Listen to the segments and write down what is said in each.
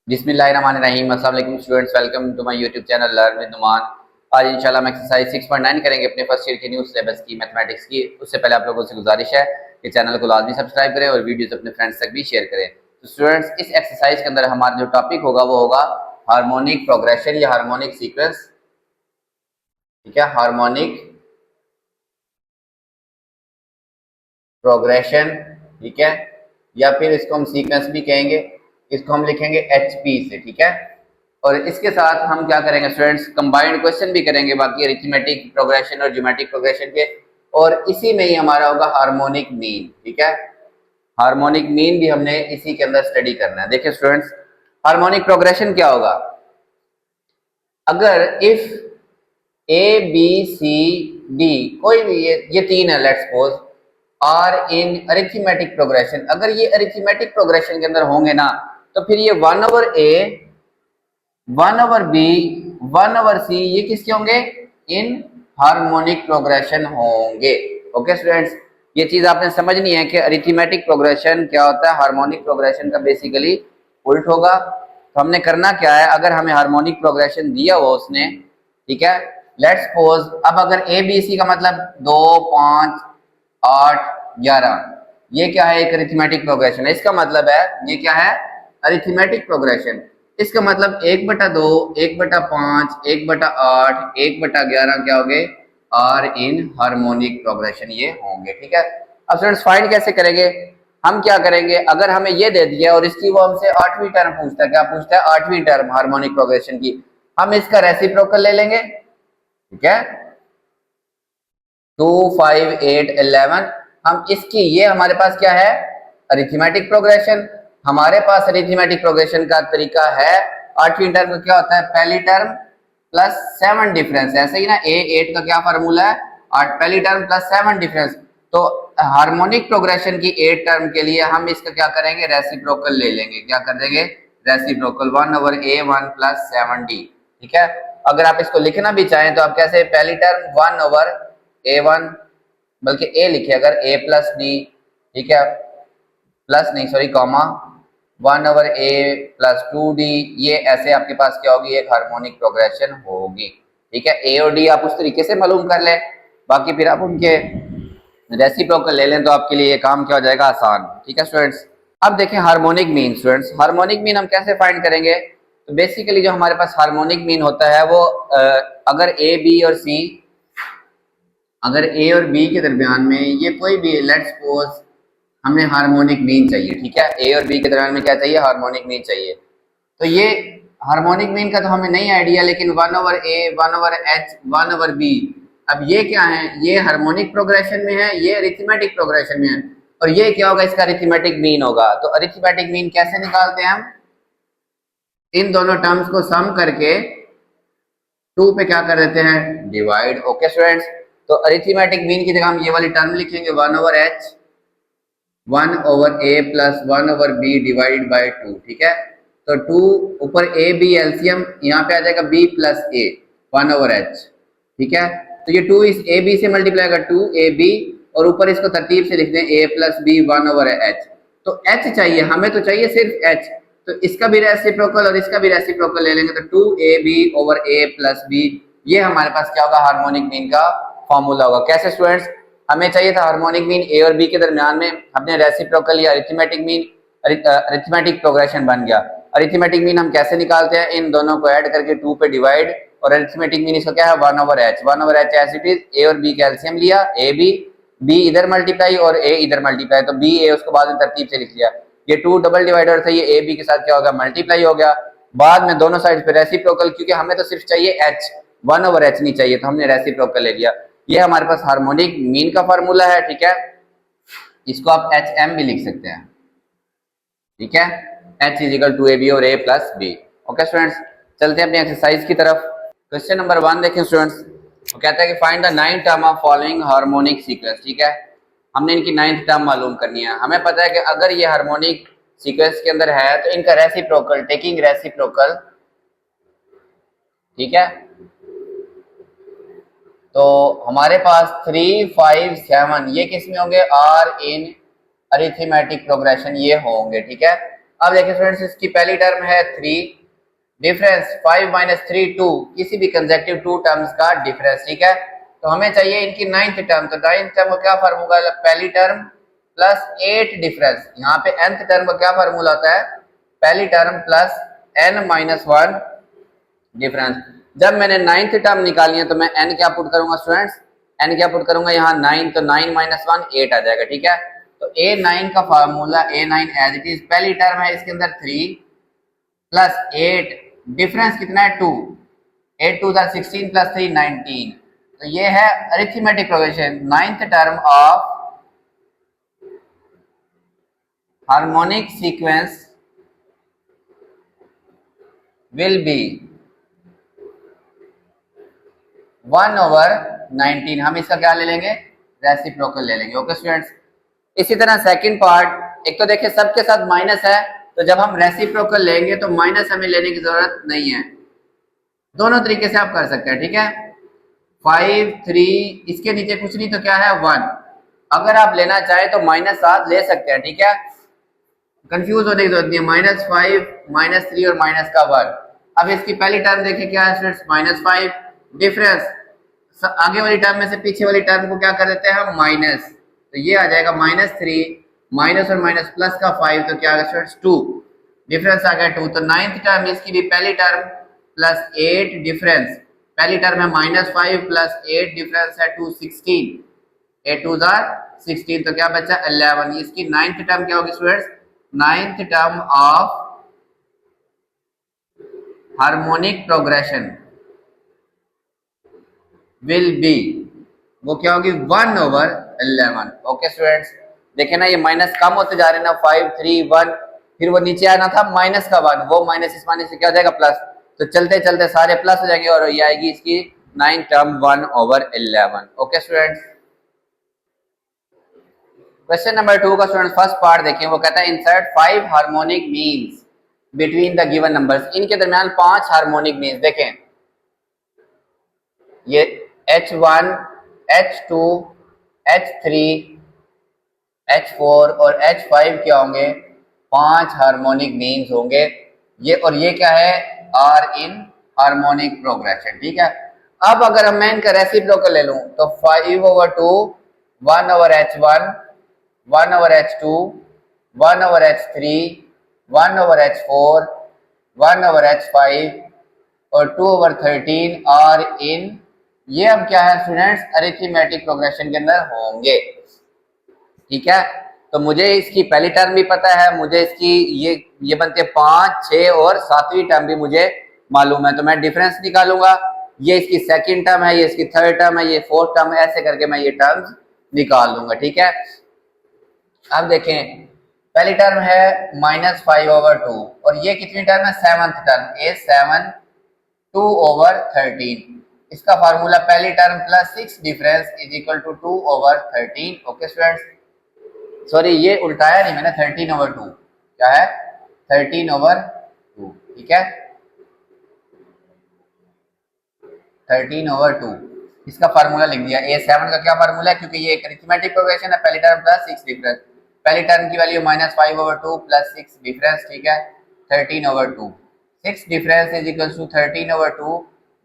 बिस्मिल्लाहिर्रहमानिर्रहीम। अस्सलाम वालेकुम students, welcome to my YouTube channel learn with Numan. आज इंशाल्लाह हम एक्सरसाइज 6.9 करेंगे अपने फर्स्ट ईयर के न्यू सिलेबस की मैथमेटिक्स की। उससे पहले आप लोगों से गुजारिश है कि चैनल को लाजमी सब्सक्राइब करें और वीडियोस अपने फ्रेंड्स तक भी शेयर करें। तो स्टूडेंट्स, इस एक्सरसाइज के अंदर हमारा जो टॉपिक होगा वो होगा हार्मोनिक प्रोग्रेशन या हार्मोनिक सीक्वेंस। ठीक है, हार्मोनिक प्रोग्रेशन। ठीक है, या फिर इसको हम सीक्वेंस भी कहेंगे। इसको हम लिखेंगे HP से। ठीक है, और इसके साथ हम क्या करेंगे स्टूडेंट्स, कंबाइंड क्वेश्चन भी करेंगे बाकी अरिथमेटिक प्रोग्रेशन और ज्योमेट्रिक प्रोग्रेशन के, और इसी में ही हमारा होगा हार्मोनिक मीन। ठीक है, हार्मोनिक मीन भी हमने इसी के अंदर स्टडी करना है। देखिए स्टूडेंट्स, हार्मोनिक प्रोग्रेशन क्या होगा, अगर इफ ABCD कोई भी ये तीन है, let's suppose are in arithmetic progression, अगर ये अरिथमेटिक प्रोग्रेशन के अंदर होंगे ना, तो फिर ये 1/A 1/B 1/C ये किसके होंगे, इन हार्मोनिक प्रोग्रेशन होंगे। ओके स्टूडेंट्स, ये चीज आपने समझनी है कि अरिथमेटिक प्रोग्रेशन क्या होता है, हार्मोनिक प्रोग्रेशन का बेसिकली उल्ट होगा। तो हमने करना क्या है, अगर हमें हार्मोनिक प्रोग्रेशन दिया हो उसने, ठीक है, लेट्स सपोज अब अगर ABC का मतलब 2 5 8 11, ये क्या है, एक अरिथमेटिक प्रोग्रेशन है। इसका मतलब है ये क्या है, अरिथमेटिक प्रोग्रेशन। इसका मतलब 1/2 1/5 1/8 1/11 क्या होंगे, आर इन हार्मोनिक प्रोग्रेशन ये होंगे। ठीक है, अब स्टूडेंट्स फाइंड कैसे करेंगे, हम क्या करेंगे, अगर हमें ये दे दिया और इसकी वो हमसे 8वीं टर्म पूछता है, क्या पूछता है, 8वीं टर्म हार्मोनिक प्रोग्रेशन की, हम इसका रेसिप्रोकल ले लेंगे। ठीक है, 2 5 8 11, हम इसकी, ये हमारे पास क्या है, अरिथमेटिक प्रोग्रेशन। हमारे पास अरिथमेटिक प्रोग्रेशन का तरीका है, 8वीं टर्म का क्या होता है, पहली टर्म प्लस 7 डिफरेंस, ऐसे ही ना, A8 का क्या फार्मूला है, 8 पहली टर्म प्लस 7 डिफरेंस। तो हार्मोनिक प्रोग्रेशन की 8 टर्म के लिए हम इसका क्या करेंगे, रेसिप्रोकल ले लेंगे। क्या कर देंगे, रेसिप्रोकल 1/A1 प्लस 7D। ठीक है, अगर आप इसको लिखना भी चाहें तो आप कैसे, पहली टर्म 1/A1, बल्कि A लिखे अगर A प्लस D, ठीक है, प्लस नहीं sorry comma 1/A plus 2D, ये ऐसे आपके पास क्या होगी, एक हार्मोनिक प्रोग्रेशन होगी। ठीक है, A और D आप उस तरीके से मालूम कर लें, बाकी फिर आप उनके रेसिप्रोकल ले लें तो आपके लिए ये काम क्या हो जाएगा, आसान। ठीक है स्टूडेंट्स, अब देखें harmonic mean. Students, harmonic mean हम कैसे फाइंड करेंगे, तो बेसिकली जो हमारे पास हार्मोनिक मीन होता है वो अगर A B और C, अगर A और B के दरमियान में ये कोई भी, लेट्स सपोज हमें हार्मोनिक मीन चाहिए। ठीक है, A और B के दरमियान में क्या चाहिए, हार्मोनिक मीन चाहिए। तो ये हार्मोनिक मीन का तो हमें नहीं आइडिया, लेकिन 1/A 1/H 1/B, अब ये क्या है, ये हार्मोनिक प्रोग्रेशन में है, ये अरिथमेटिक प्रोग्रेशन में है, और ये क्या होगा, इसका अरिथमेटिक मीन होगा। तो अरिथमेटिक मीन कैसे निकालते हैं हम, इन दोनों टर्म्स को सम करके 2 पे क्या कर देते हैं, डिवाइड। ओके स्टूडेंट्स, तो अरिथमेटिक मीन की जगह हम ये वाली टर्म लिखेंगे 1/H 1/A plus 1/B divide by 2। ठीक है, तो 2 ऊपर AB एलसीएम, यहाँ पे आ जाएगा B प्लस A 1/H। ठीक है, तो ये 2 इस AB से मल्टीप्लाई कर 2AB, और ऊपर इसको तरतीब से लिखते हैं A प्लस B 1/H। तो H चाहिए हमें, तो चाहिए सिर्फ H, तो इसका भी रेसिप्रोकल और इसका भी रेसिप्रोकल ले लेंगे, तो 2AB/A प्लस B, ये हमारे पास क्या होगा, हार्मोनिक मीन का फॉर्मूला होगा। कैसे स्टूडेंट्स, हमें चाहिए था हार्मोनिक मीन A और B के दरमियान में, हमने रेसिप्रोकल या अरिथमेटिक मीन, अरिथमेटिक प्रोग्रेशन बन गया। अरिथमेटिक मीन हम कैसे निकालते हैं, इन दोनों को ऐड करके 2 पे डिवाइड, और अरिथमेटिक मीन इसका क्या है, 1/H 1/H as it is, A और B का एलसीएम लिया, B इधर मल्टीप्लाई और A इधर मल्टीप्लाई, तो B A उसको बाद में तरतीब से लिख लिया। ये 2 डबल डिवाइडर था, ये AB के साथ क्या होगा, मल्टीप्लाई हो गया। बाद में दोनों साइड पे रेसिप्रोकल, क्योंकि हमें तो सिर्फ चाहिए H, 1/H नहीं चाहिए, तो हमने रेसिप्रोकल ले लिया। ये हमारे पास हार्मोनिक मीन का फार्मूला है। ठीक है, इसको आप HM भी लिख सकते हैं। ठीक है, H इजिकल टू AB और A plus B। Okay students, चलते हैं अपनी एक्सरसाइज की तरफ। क्वेश्चन नंबर 1 देखें स्टूडेंट्स, वो कहता है कि find the 9th term of following harmonic sequence. ठीक है, हमने इनकी 9th टर्म मालूम करनी है। हमें पता है कि अगर ये हार्मोनिक सीक्वेंस के अंदर है तो इनका रेसिप्रोकल, टेकिंग रेसिप्रोकल, ठीक है, तो हमारे पास 3 5 7 ये किस में होंगे, आर इन अरिथमेटिक प्रोग्रेशन ये होंगे। ठीक है, अब देखिए स्टूडेंट्स, इसकी पहली टर्म है 3, डिफरेंस 5 माइनस 3 2, किसी भी कंसेक्टिव टू टर्म्स का डिफरेंस, ठीक है। तो हमें चाहिए इनकी नाइन्थ टर्म, तो नाइन्थ टर्म का क्या फार्मूला है, पहली टर्म प्लस 8 डिफरेंस। यहाँ पे nth टर्म का क्या फार्मूला होता है, पहली term plus n minus 1 difference. जब मैंने नाइन्थ टर्म निकाली है तो मैं n क्या पुट करूंगा स्टूडेंट्स, n क्या पुट करूंगा यहाँ 9, तो 9 माइनस 1 8 आ जाएगा, ठीक है। तो a9 का formula, a9 as it is, पहली टर्म है इसके अंदर 3 प्लस 8, डिफरेंस कितना है 2, 8 2 16 प्लस 3 19। तो ये है arithmetic progression, ninth term of harmonic sequence will be 1/19। हम इसका क्या ले लेंगे, रेसिप्रोकल ले लेंगे। ओके स्टूडेंट्स, इसी तरह सेकंड पार्ट, एक तो देखिए सबके साथ माइनस है, तो जब हम रेसिप्रोकल लेंगे तो माइनस हमें लेने की जरूरत नहीं है, दोनों तरीके से आप कर सकते हैं, ठीक है। 5 3, इसके नीचे कुछ नहीं तो क्या है 1, अगर आप लेना चाहें तो माइनस 7 ले सकते हैं, ठीक है, कंफ्यूज होने की जरूरत नहीं है। -5 -3 और माइनस का 1। अब इसकी पहली टर्म देखिए क्या है स्टूडेंट्स, -5, डिफरेंस आगे वाली टर्म में से पीछे वाली टर्म को क्या कर देते हैं हम, माइनस, तो ये आ जाएगा -3, माइनस और माइनस प्लस का 5, तो क्या आ गया स्टूडेंट्स 2, डिफरेंस आ गया 2। तो नाइन्थ टर्म इसकी भी पहली टर्म प्लस 8 डिफरेंस, पहली टर्म है -5 प्लस 8 डिफरेंस है 2 16, 8 2 16, तो क्या बचा 11। इसकी नाइन्थ टर्म क्या होगी students, ninth term of harmonic progression will be, वो क्या होगी 1/11। ओके स्टूडेंट्स, देखे ना ये माइनस कम होते जा रहे हैं ना, 5 3 1, फिर वो नीचे आना था माइनस का 1, वो माइनस इस माइनस से क्या हो जाएगा प्लस, तो चलते चलते सारे प्लस हो जाएंगे और ये आएगी इसकी ninth term 1/11। Okay students, question number 2 का स्टूडेंट फर्स्ट पार्ट देखें, वो कहता है insert 5 harmonic means between the given numbers. इनके दरमियान 5 हार्मोनिक मीन्स देखें, ये H1 H2 H3 H4 और H5 क्या होंगे, 5 हार्मोनिक मीन्स होंगे ये, और ये क्या है, आर इन हार्मोनिक प्रोग्रेशन, ठीक है। अब अगर मैं इनका रेसिप्रोकल ले लूं तो 5/2 1/H1 1/H2 1/H3 1/H4 1/H5 और 2/13 आर इन, ये अब क्या है स्टूडेंट्स, अरिथमेटिक प्रोग्रेशन के अंदर होंगे, ठीक है। तो मुझे इसकी पहली टर्म भी पता है, मुझे इसकी ये बनते 5 6 और 7वीं टर्म भी मुझे मालूम है, तो मैं डिफरेंस निकालूंगा, ये इसकी सेकंड टर्म है, ये इसकी थर्ड टर्म है, ये फोर्थ टर्म है, ऐसे करके मैं ये टर्म्स निकाल लूंगा, ठीक है। अब देखें पहली टर्म है -5/2 और ये कितनी टर्म है, 7th टर्म, ए 7 2/13। इसका फार्मूला पहली term plus 6 difference is equal to 2/13। Okay students, sorry ये उल्टाया नहीं मैंने, 13/2 क्या है, 13/2, ठीक है, 13/2 इसका फार्मूला लिख दिया। A7 का क्या फार्मूला है, क्योंकि ये एक अरिथमेटिक प्रोग्रेशन है, पहली टर्म प्लस 6 डिफरेंस, पहली टर्म की वैल्यू -5/2 प्लस 6 डिफरेंस, ठीक है, 13/2, 6 difference is equal to 13/2,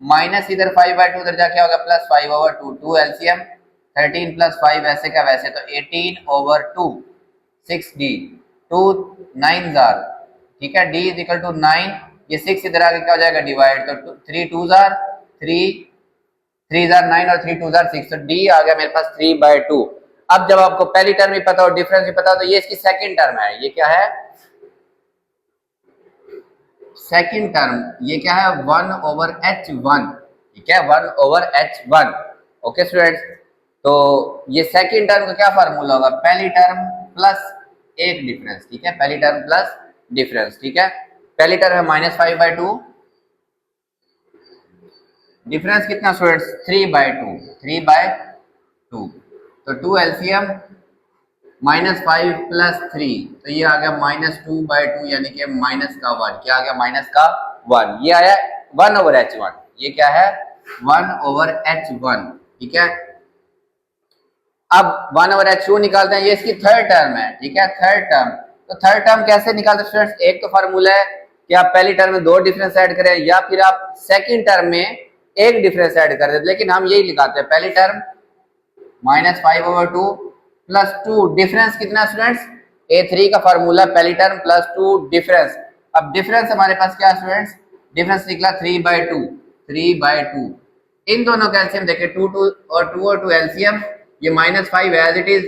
minus इधर 5/2 उधर जाके होगा प्लस 5/2, 2 एलसीएम 13 प्लस 5 ऐसे का वैसे, तो 18/2 6d 2 9 जार, ठीक है, d इज इक्वल टू 9, ये 6 इधर आके क्या हो जाएगा डिवाइड, तो 3 2 जार 3 3 जार 9 और 3 2 जार 6, तो d आ गया मेरे पास 3/2। अब जब आपको पहली टर्म भी पता हो डिफरेंस भी पता हो, तो ये इसकी सेकंड टर्म है, ये क्या है, सेकंड टर्म, ये क्या है 1/H1, ठीक है, 1/H1। ओके स्टूडेंट्स, तो ये सेकंड टर्म का क्या फार्मूला होगा, पहली टर्म प्लस एक डिफरेंस, ठीक है, पहली टर्म प्लस डिफरेंस, ठीक है। पहली टर्म है -5/2, डिफरेंस कितना स्टूडेंट्स 3/2, 3/2, तो 2 एलसीएम -5 प्लस 3, तो ये आ गया -2/2 यानी कि माइनस का 1, क्या आ गया माइनस का 1, ये आया 1/H1, ये क्या है 1/H1, ठीक है। अब 1/H2 निकालते हैं, ये इसकी थर्ड टर्म है, ठीक है, थर्ड टर्म, तो थर्ड टर्म कैसे निकालते स्टूडेंट्स? एक तो फार्मूला है कि आप पहली टर्म में 2 डिफरेंस ऐड करें या फिर आप सेकंड टर्म में एक डिफरेंस ऐड कर देते, लेकिन हम यही निकालते हैं पहली टर्म -5/2 प्लस 2 डिफरेंस कितना स्टूडेंट्स? A3 का फार्मूला पहली टर्म प्लस 2 डिफरेंस। अब डिफरेंस हमारे पास क्या स्टूडेंट्स? डिफरेंस निकला 3/2। इन दोनों का एलसीएम देखें 2 और 2 एलसीएम, ये -5 एज इट इज,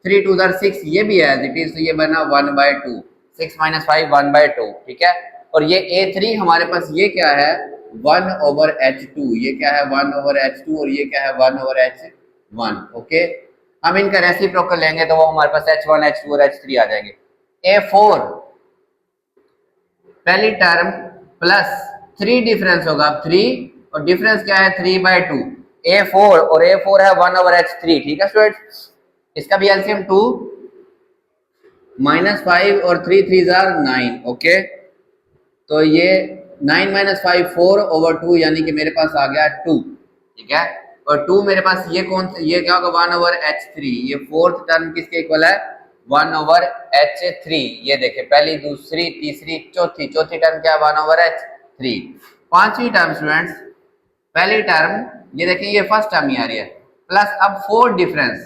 3 2 6 ये भी एज इट इज, तो ये बना 1/2, 6 - 5 1/2, ठीक है। और ये A3 हमारे पास ये क्या है? 1/H2, ये क्या है? 1/H2, और ये क्या है? 1/H1, okay. हम इनका रेसिप्रोकल लेंगे तो वो हमारे पास H1 H2 और H3 आ जाएंगे। A4 पहली टर्म प्लस 3 डिफरेंस होगा, अब 3 और डिफरेंस क्या है? 3/2। A4 और A4 है 1/H3, ठीक है स्टूडेंट्स। इसका भी एलसीएम 2 -5 और 3 3 9, ओके। तो ये 9 - 5 4/2, यानी कि मेरे पास आ गया 2, ठीक है। और 2 मेरे पास ये कौन सा, ये क्या होगा? 1/H3। ये फोर्थ टर्म किसके इक्वल है? 1/H3। ये देखिए पहली, दूसरी, तीसरी, चौथी टर्म क्या है? 1/H3। पांचवी टर्म स्टूडेंट्स, पहली टर्म ये देखिए, ये फर्स्ट टर्म ही आ रही है, प्लस अब 4 डिफरेंस,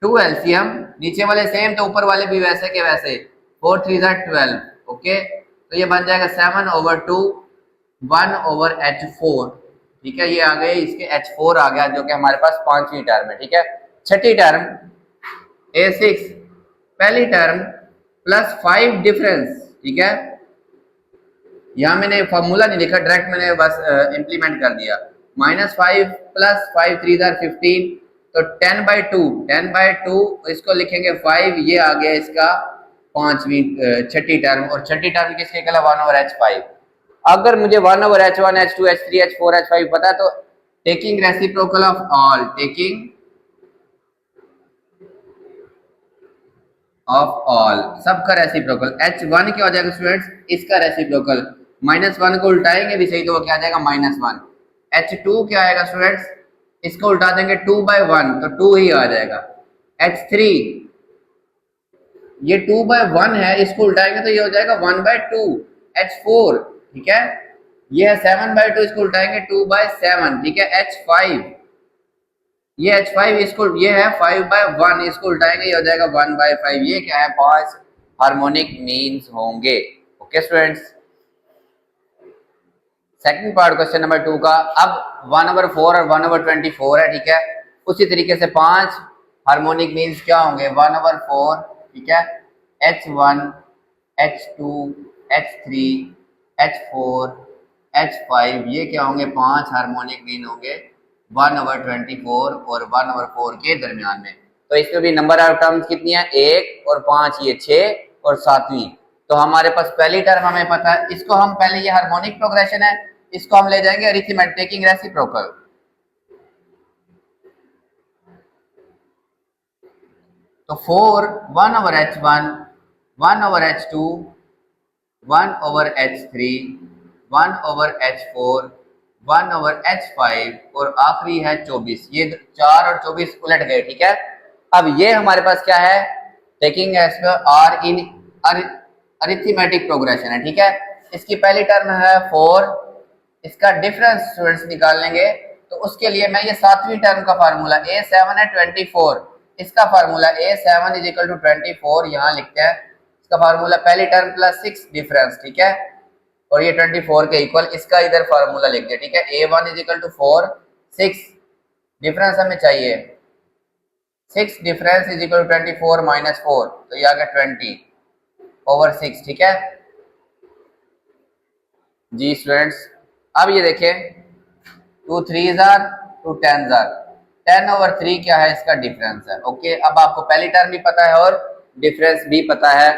2 एलसीएम, नीचे वाले सेम तो ऊपर वाले भी वैसे के वैसे, 4 3 12, ओके। तो ये बन जाएगा 7/2 1/H4, ठीक है। ये आ गए, इसके H4 आ गया, जो कि हमारे पास पांचवी टर्म है, ठीक है। छठी टर्म A6 पहली टर्म प्लस 5 डिफरेंस, ठीक है। यहां मैंने फॉर्मूला नहीं लिखा, डायरेक्ट मैंने बस इंप्लीमेंट कर दिया। -5 प्लस 5 3 15, तो 10/2 इसको लिखेंगे 5, ये आ गया इसका पांचवी छठी टर्म। और छठी टर्म किसके इक्वल है? 1/H5। अगर मुझे 1/H1 H2 H3 H4 H5 पता है तो टेकिंग रेसिप्रोकल ऑफ ऑल, सबका रेसिप्रोकल, H1 क्या हो जाएगा स्टूडेंट्स? इसका रेसिप्रोकल, -1 को उल्टाएंगे भी सही तो वो क्या आ जाएगा? -1। H2 क्या आएगा स्टूडेंट्स? इसको उल्टा देंगे 2/1, तो 2 ही आ जाएगा। H3 ये 2/1 है, इसको उल्टाएंगे तो ये हो जाएगा 1/2। H4 ठीक है, ये है 7/2, इसको उल्टाएंगे 2/7, ठीक है। H5 ये H5, इसको ये है 5/1, इसको उल्टाएंगे ये हो जाएगा 1/5। ये क्या है? 5 हार्मोनिक मीन्स होंगे, okay students. Second part question number 2 का, अब 1/4 और 1/24 है, ठीक है। उसी तरीके से 5 हार्मोनिक मीन्स क्या होंगे? 1/4, ठीक है, H1 H2 H3 H4 H5, ये क्या होंगे? 5 हार्मोनिक मीन होंगे 1/24 और 1/4 के दरमियान में। तो इसमें भी नंबर ऑफ टर्म्स कितनी है? 1 और 5, ये 6 और 7वीं। तो हमारे पास पहली टर्म हमें पता है, इसको हम पहले, ये हार्मोनिक प्रोग्रेशन है, इसको हम ले जाएंगे अरिथमेटिक टेकिंग रेसिप्रोकल। तो 4 1/H1 1/H2 1/H3 1/H4 1/H5 और आखिरी है 24। ये 4 और 24 उलट गए, ठीक है। अब ये हमारे पास क्या है? Taking as per are in arithmetic progression है, ठीक है। इसकी पहली टर्म है 4, इसका डिफरेंस स्टूडेंट्स निकाल लेंगे, तो उसके लिए मैं ये 7वीं टर्म का फार्मूला A7 है 24, इसका फार्मूला A7 = 24 यहाँ लिखते हैं। इसका फार्मूला पहली टर्म प्लस 6 डिफरेंस, ठीक है, और ये 24 के इक्वल, इसका इधर फार्मूला लिख दिया, ठीक है। A1 = 4, 6 डिफरेंस हमें चाहिए, 6 डिफरेंस = 24 - 4, तो ये आ गया 20/6, ठीक है जी स्टूडेंट्स। अब ये देखें 2 3 2 10 10/3 क्या है? इसका डिफरेंस है, ओके। अब आपको पहली टर्म भी पता है और डिफरेंस भी पता है,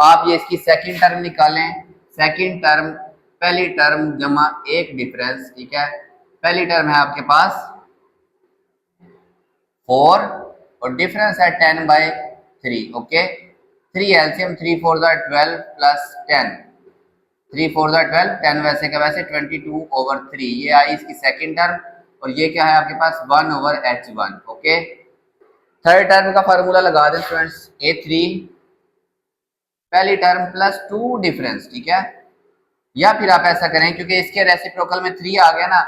आप ये इसकी सेकंड टर्म निकालें। सेकंड टर्म पहली टर्म जमा एक डिफरेंस, ठीक है। पहली टर्म है आपके पास 4 और डिफरेंस है 10/3, ओके। 3 एलसीएम, 3 4 12 प्लस 10, 3 4 12, 10 वैसे का वैसे 22/3, ये आई इसकी सेकंड टर्म। और ये क्या है आपके पास? 1/H1, okay. थर्ड टर्म का फार्मूला लगा दें स्टूडेंट्स, A3 पहली टर्म प्लस 2 डिफरेंस, ठीक है। या फिर आप ऐसा करें, क्योंकि इसके रेसिप्रोकल में 3 आ गया ना,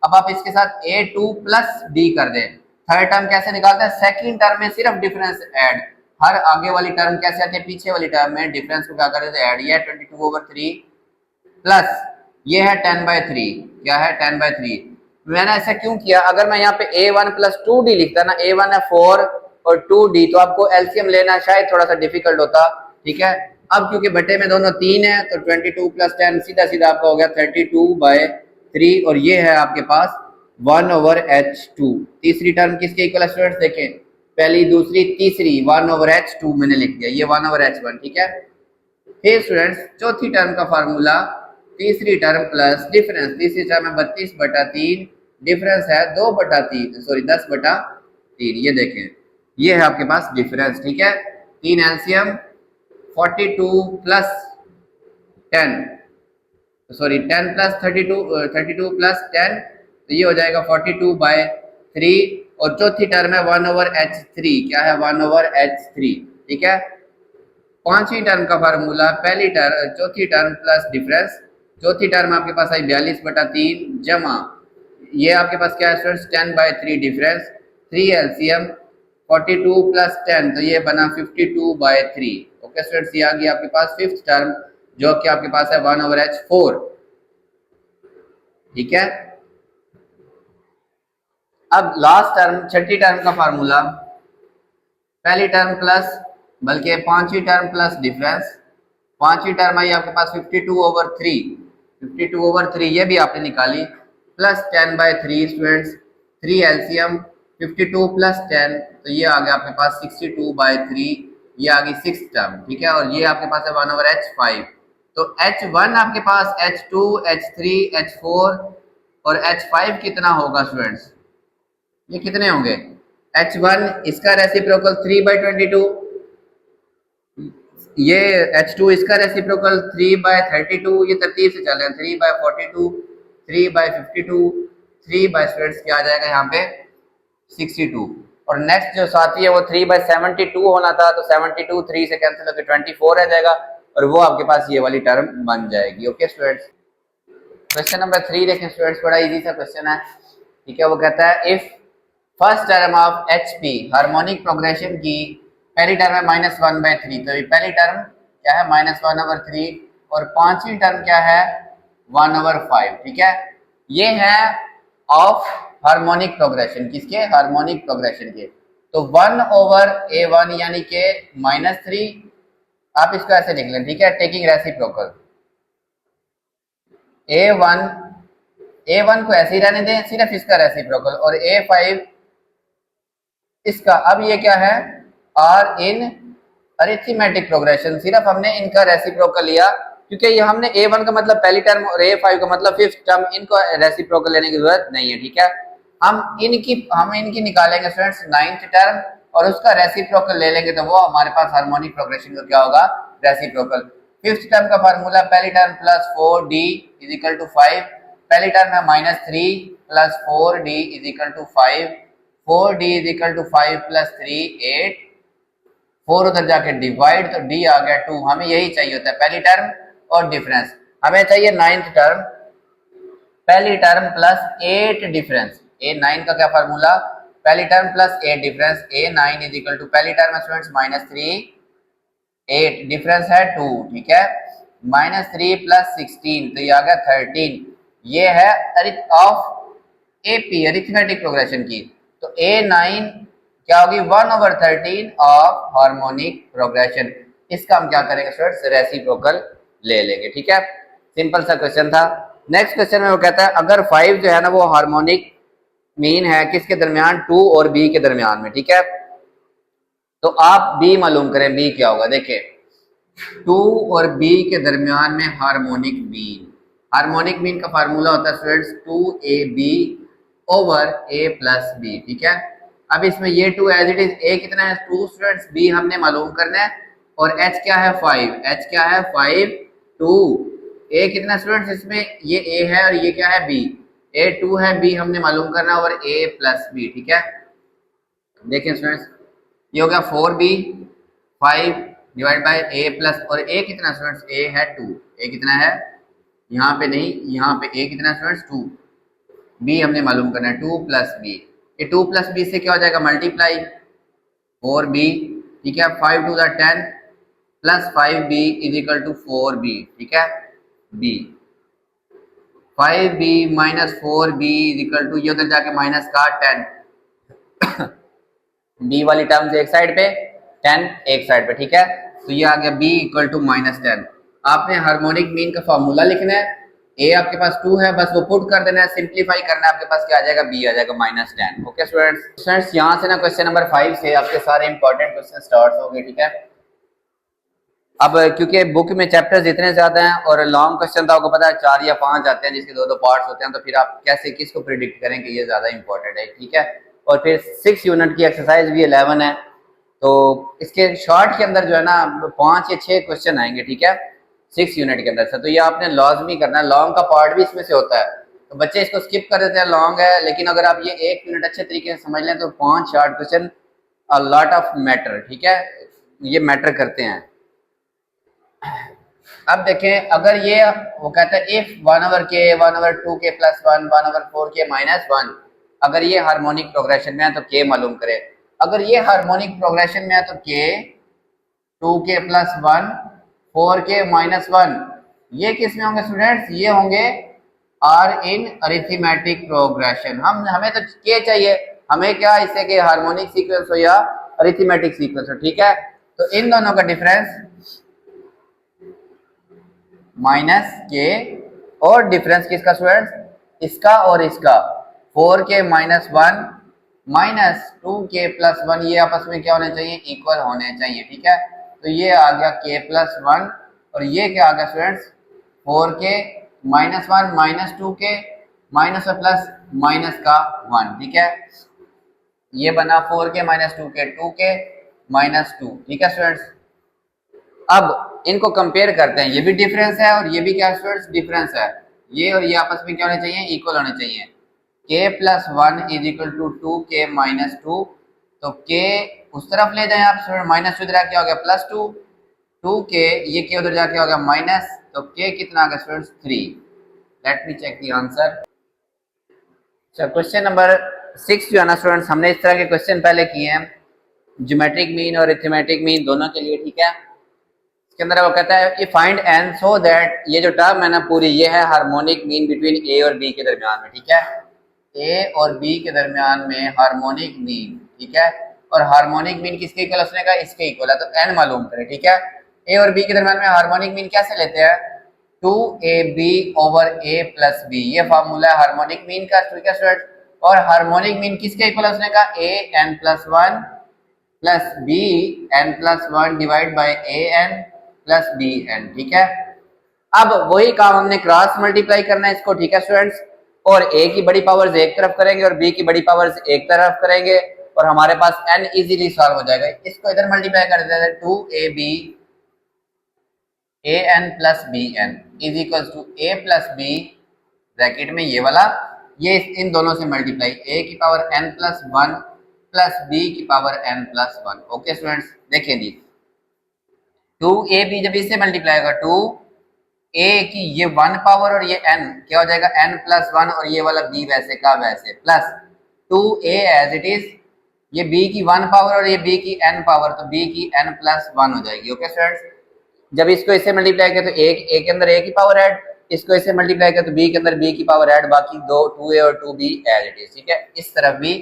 अब आप इसके साथ a2 प्लस d कर दें। थर्ड टर्म कैसे निकालते हैं, सेकंड टर्म में सिर्फ डिफरेंस ऐड, हर आगे वाली टर्म कैसे आती है, पीछे वाली टर्म में डिफरेंस को क्या कर देते हैं, ऐड। ये 22/3 प्लस ये है 10/3, क्या है 10/3। मैंने ऐसा क्यों किया, अगर मैं यहाँ पे a1 प्लस 2d लिखता ना, a1 है 4 और 2d, तो आपको एलसीएम लेना शायद थोड़ा सा डिफिकल्ट होता, ठीक है। अब क्योंकि बटे में दोनों 3 है, तो 22 प्लस 10 सीधा सीधा आपका हो गया 32/3, और ये है आपके पास 1/h2। तीसरी टर्म किसके इक्वल है स्टूडेंट्स, देखें पहली दूसरी तीसरी 1/h2 मैंने लिख दिया, ये 1/h1, ठीक है। फिर स्टूडेंट्स चौथी टर्म का फार्मूला, तीसरी टर्म प्लस डिफरेंस, तीसरी टर्म है 32/3, डिफरेंस है 2/3, सॉरी 10/3, ये देखें ये है आपके पास डिफरेंस, ठीक है। 3 LCM 42 plus 10, sorry 10 plus 32 plus 10, तो ये हो जाएगा 42/3, और चौथी टर्म है 1/h3, क्या है 1/h3, ठीक है। पांचवी टर्म का फार्मूला, पहली टर्म चौथी टर्म प्लस डिफरेंस, चौथी टर्म आपके पास आई 42/3 जमा ये आपके पास क्या है स्टूडेंट्स 10/3 डिफरेंस, 3 एलसीएम 42 प्लस 10, तो ये बना 52/3। ओके स्टूडेंट्स, ये आ गई आपके पास फिफ्थ टर्म, जो कि आपके पास है 1/h4, ठीक है। अब लास्ट टर्म, छठी टर्म का फार्मूला, पहली टर्म प्लस, बल्कि पांचवी टर्म प्लस डिफरेंस, पांचवी टर्म आई आपके पास 52/3, 52/3 ये भी आपने निकाली, प्लस 10/3 स्टूडेंट्स, 3 एलसीएम 52 प्लस 10, तो ये आ गया आपके पास 62/3, ये आ गई सिक्स टर्म, ठीक है। और ये आपके पास है 1/h5, तो h1 आपके पास h2 h3 h4 और h5 कितना होगा स्टूडेंट्स, ये कितने होंगे, h1 इसका रेसिप्रोकल 3/22, ये h2 इसका रेसिप्रोकल 3/32, ये तरतीब से चल रहे हैं, 3/42, 3/52, 3/स्टूडेंट्स क्या आ जाएगा यहाँ पे 62, और नेक्स्ट जो साथी है वो 3/72 होना था, तो 72 3 से कैंसिल होकर 24 रह जाएगा, और वो आपके पास ये वाली टर्म बन जाएगी। ओके स्टूडेंट्स, क्वेश्चन नंबर 3 देखें स्टूडेंट्स, बड़ा इजी सा क्वेश्चन है, ठीक है। वो कहता है if first term of HP harmonic progression की पहली टर्म है -1/3, तो ये पहली टर्म क्या है -1/3, और पांचवी टर्म क्या है 1/5, ठीक है। ये है ऑफ हार्मोनिक प्रोग्रेशन, किसके, हार्मोनिक प्रोग्रेशन के, तो 1/A1 यानी के -3, आप इसको ऐसे लिख लें, ठीक है, टेकिंग रेसिप्रोकल A1 को ऐसे ही रहने दें, सिर्फ इसका रेसिप्रोकल, और A5 इसका। अब ये क्या है, आर इन अरिथमेटिक प्रोग्रेशन, सिर्फ हमने इनका रेसिप्रोकल लिया, क्योंकि ये हमने A1 का मतलब पहली टर्म और A5 का मतलब फिफ्थ टर्म, इनको रेसिप्रोकल लेने की जरूरत नहीं है, ठीक है। हम इनकी निकालेंगे स्टूडेंट्स नाइन्थ टर्म, और उसका रेसिप्रोकल ले लेंगे, तो वो हमारे पास हार्मोनिक प्रोग्रेशन का क्या होगा, रेसिप्रोकल। फिफ्थ टर्म का फार्मूला, पहली term plus 4d is equal to 5, पहली टर्म है -3 plus 4d is equal to 5, 4d is equal to 5 plus 3 8, 4 उधर जाके डिवाइड, तो d आ गया 2, हमें यही चाहिए होता है पहली टर्म और डिफरेंस। हमें चाहिए नाइन्थ टर्म, पहली टर्म प्लस 8 डिफरेंस, A9 का क्या फार्मूला, पहली term plus 8 difference, A9 is equal to पहली टर्म है स्टूडेंट्स -3 8 डिफरेंस है 2, ठीक है, -3 प्लस 16, तो ये आ गया 13, ये है ऑफ AP अरिथमेटिक प्रोग्रेशन की, तो A9 क्या होगी 1/13 ऑफ हार्मोनिक प्रोग्रेशन। इसका हम क्या करेंगे स्टूडेंट्स, रेसिप्रोकल ले लेंगे, ठीक है। सिंपल सा क्वेश्चन था। नेक्स्ट क्वेश्चन में वो कहता है अगर 5 जो है ना वो हार्मोनिक मीन है किसके दरमियान, 2 और B के दरमियान में, ठीक है। तो आप B मालूम करें, B क्या होगा, देखिए 2 और B के दरमियान में हार्मोनिक मीन, हार्मोनिक मीन का फार्मूला होता है students 2AB over A plus B, ठीक है। अब इसमें ये 2 एज इट इज, A कितना है 2 स्टूडेंट्स, B हमने मालूम करना है, और H क्या है 5, H क्या है 5 2, A कितना स्टूडेंट्स इसमें, ये A है और ये क्या है B, A 2 है, B हमने मालूम करना है, और A प्लस B, ठीक है। देखिए स्टूडेंट्स ये हो गया 4B 5 divide by A plus, और ए कितना स्टूडेंट्स, ए है 2, ए कितना है यहाँ पे नहीं, यहाँ पे ए कितना स्टूडेंट्स 2, बी हमने मालूम करना है 2 प्लस बी, ये 2 प्लस बी से क्या हो जाएगा मल्टीप्लाई 4b, ठीक है, 5 to the 10 plus 5b is equal to 4b, ठीक है, b 5b minus 4b is equal to, ये उधर जाके माइनस का 10 b वाली टर्म्स एक साइड पे 10 एक साइड पे, ठीक है, तो ये आ गया b इक्वल टू माइनस 10। आपने हार्मोनिक मीन का फॉर्मूला लिखना है, a आपके पास 2 है, बस वो पुट कर देना है, सिंप्लीफाई करना है, आपके पास क्या आ जाएगा b आ जाएगा माइनस 10। ओके स्टूडेंट्स, यहाँ से ना क्वेश्चन नंबर 5 से आपके सारे इंपॉर्टेंट क्वेश्चन स्टार्ट हो गए, ठीक है। अब क्योंकि बुक में चैप्टर्स इतने ज्यादा हैं और लॉन्ग क्वेश्चन तो आपको पता है 4 या 5 आते हैं जिसके 2-2 पार्ट्स होते हैं, तो फिर आप कैसे किसको प्रिडिक्ट करें कि ये ज्यादा इंपॉर्टेंट है, ठीक है। और फिर 6 यूनिट की एक्सरसाइज भी 11 है, तो इसके शॉर्ट के अंदर जो है ना 5 या 6 क्वेश्चन आएंगे, ठीक है, 6 यूनिट के अंदर से, तो ये आपने लाजमी करना है। लॉन्ग का पार्ट भी इसमें से होता है, तो बच्चे इसको स्किप कर देते हैं, लॉन्ग है, लेकिन अगर आप ये 1 यूनिट अच्छे तरीके से समझ लें तो 5 short question a lot of matter, ठीक है, ये मैटर करते हैं। अब देखें, अगर ये वो कहता है if 1/k 1/2k plus 1 1/4k minus 1, अगर ये हार्मोनिक प्रोग्रेशन में है तो k मालूम करें। अगर ये हार्मोनिक प्रोग्रेशन में है तो k 2k plus 1 4k minus 1, ये किस में होंगे स्टूडेंट्स, ये होंगे आर इन अरिथमेटिक प्रोग्रेशन। हमें तो k चाहिए, हमें क्या इससे कि हार्मोनिक सीक्वेंस हो या अरिथमेटिक सीक्वेंस हो, ठीक है। तो इन दोनों का डिफरेंस माइनस के, और डिफरेंस किसका स्टूडेंट्स, इसका और इसका 4k minus 1 minus 2k plus 1, ये आपस में क्या होने चाहिए, इक्वल होने चाहिए, ठीक है। तो ये आ गया k प्लस 1 और ये क्या आ गया students 4k minus 1 minus 2k minus और प्लस माइनस का 1, ठीक है, ये बना 4k माइनस 2k माइनस 2, ठीक है स्टूडेंट्स। अब इनको कंपेयर करते हैं, ये भी डिफरेंस है और ये भी क्या स्टूडेंट्स डिफरेंस है, ये और ये आपस में क्या होने चाहिए, इक्वल होने चाहिए। k plus 1 is equal to 2k minus 2, तो k उस तरफ ले जाएं आप स्टूडेंट, माइनस 2 इधर क्या हो गया प्लस 2, 2k ये k उधर जाके हो गया माइनस, तो k कितना आ गया students 3। Let me check the answer. अच्छा, क्वेश्चन नंबर 6 जो है ना स्टूडेंट्स, हमने इस तरह के क्वेश्चन पहले किए हैं, ज्योमेट्रिक मीन और अरिथमेटिक मीन दोनों के लिए, ठीक है। इसके अंदर वो कहता है कि फाइंड एन सो दैट, ये जो टर्म है ना पूरी, ये है हार्मोनिक मीन बिटवीन ए और बी के दरमियान में, ठीक है, ए और बी के दरमियान में हार्मोनिक मीन, ठीक है। और हार्मोनिक मीन किसके इक्वल, उसने कहा इसके इक्वल है, तो एन मालूम करें, ठीक है। ए और बी के दरमियान में हार्मोनिक मीन कैसे लेते हैं, 2ab over a plus B, ये फार्मूला है हार्मोनिक मीन का, ठीक है स्टूडेंट। और हार्मोनिक मीन किसके इक्वल है, उसने कहा a n plus 1 plus b n plus 1 divide by a n plus B N, ठीक है। अब वही काम हमने क्रॉस मल्टीप्लाई करना है इसको, ठीक है स्टूडेंट्स, और a की बड़ी पावर्स एक तरफ करेंगे और b की बड़ी पावर्स एक तरफ करेंगे और हमारे पास n इजीली सॉल्व हो जाएगा। इसको इधर मल्टीप्लाई कर देते हैं, 2ab an plus B N is equal to a plus b bracket में ये वाला, ये इन दोनों से मल्टीप्लाई, a की power n plus 1 plus b की power n plus 1। Okay students, देखिए जी 2ab जब इससे मल्टीप्लाई होगा 2a की ये 1 पावर और ये n क्या हो जाएगा n प्लस 1 और ये वाला b वैसे का वैसे plus 2a as it is, ये b की 1 पावर और ये b की n पावर, तो b की n प्लस 1 हो जाएगी। ओके स्टूडेंट्स, जब इसको इससे मल्टीप्लाई करें तो a के अंदर a की पावर ऐड, इसको इससे मल्टीप्लाई करें तो b के अंदर b की पावर ऐड, बाकी दो 2a और 2b एज इट इज, ठीक है। इस तरफ भी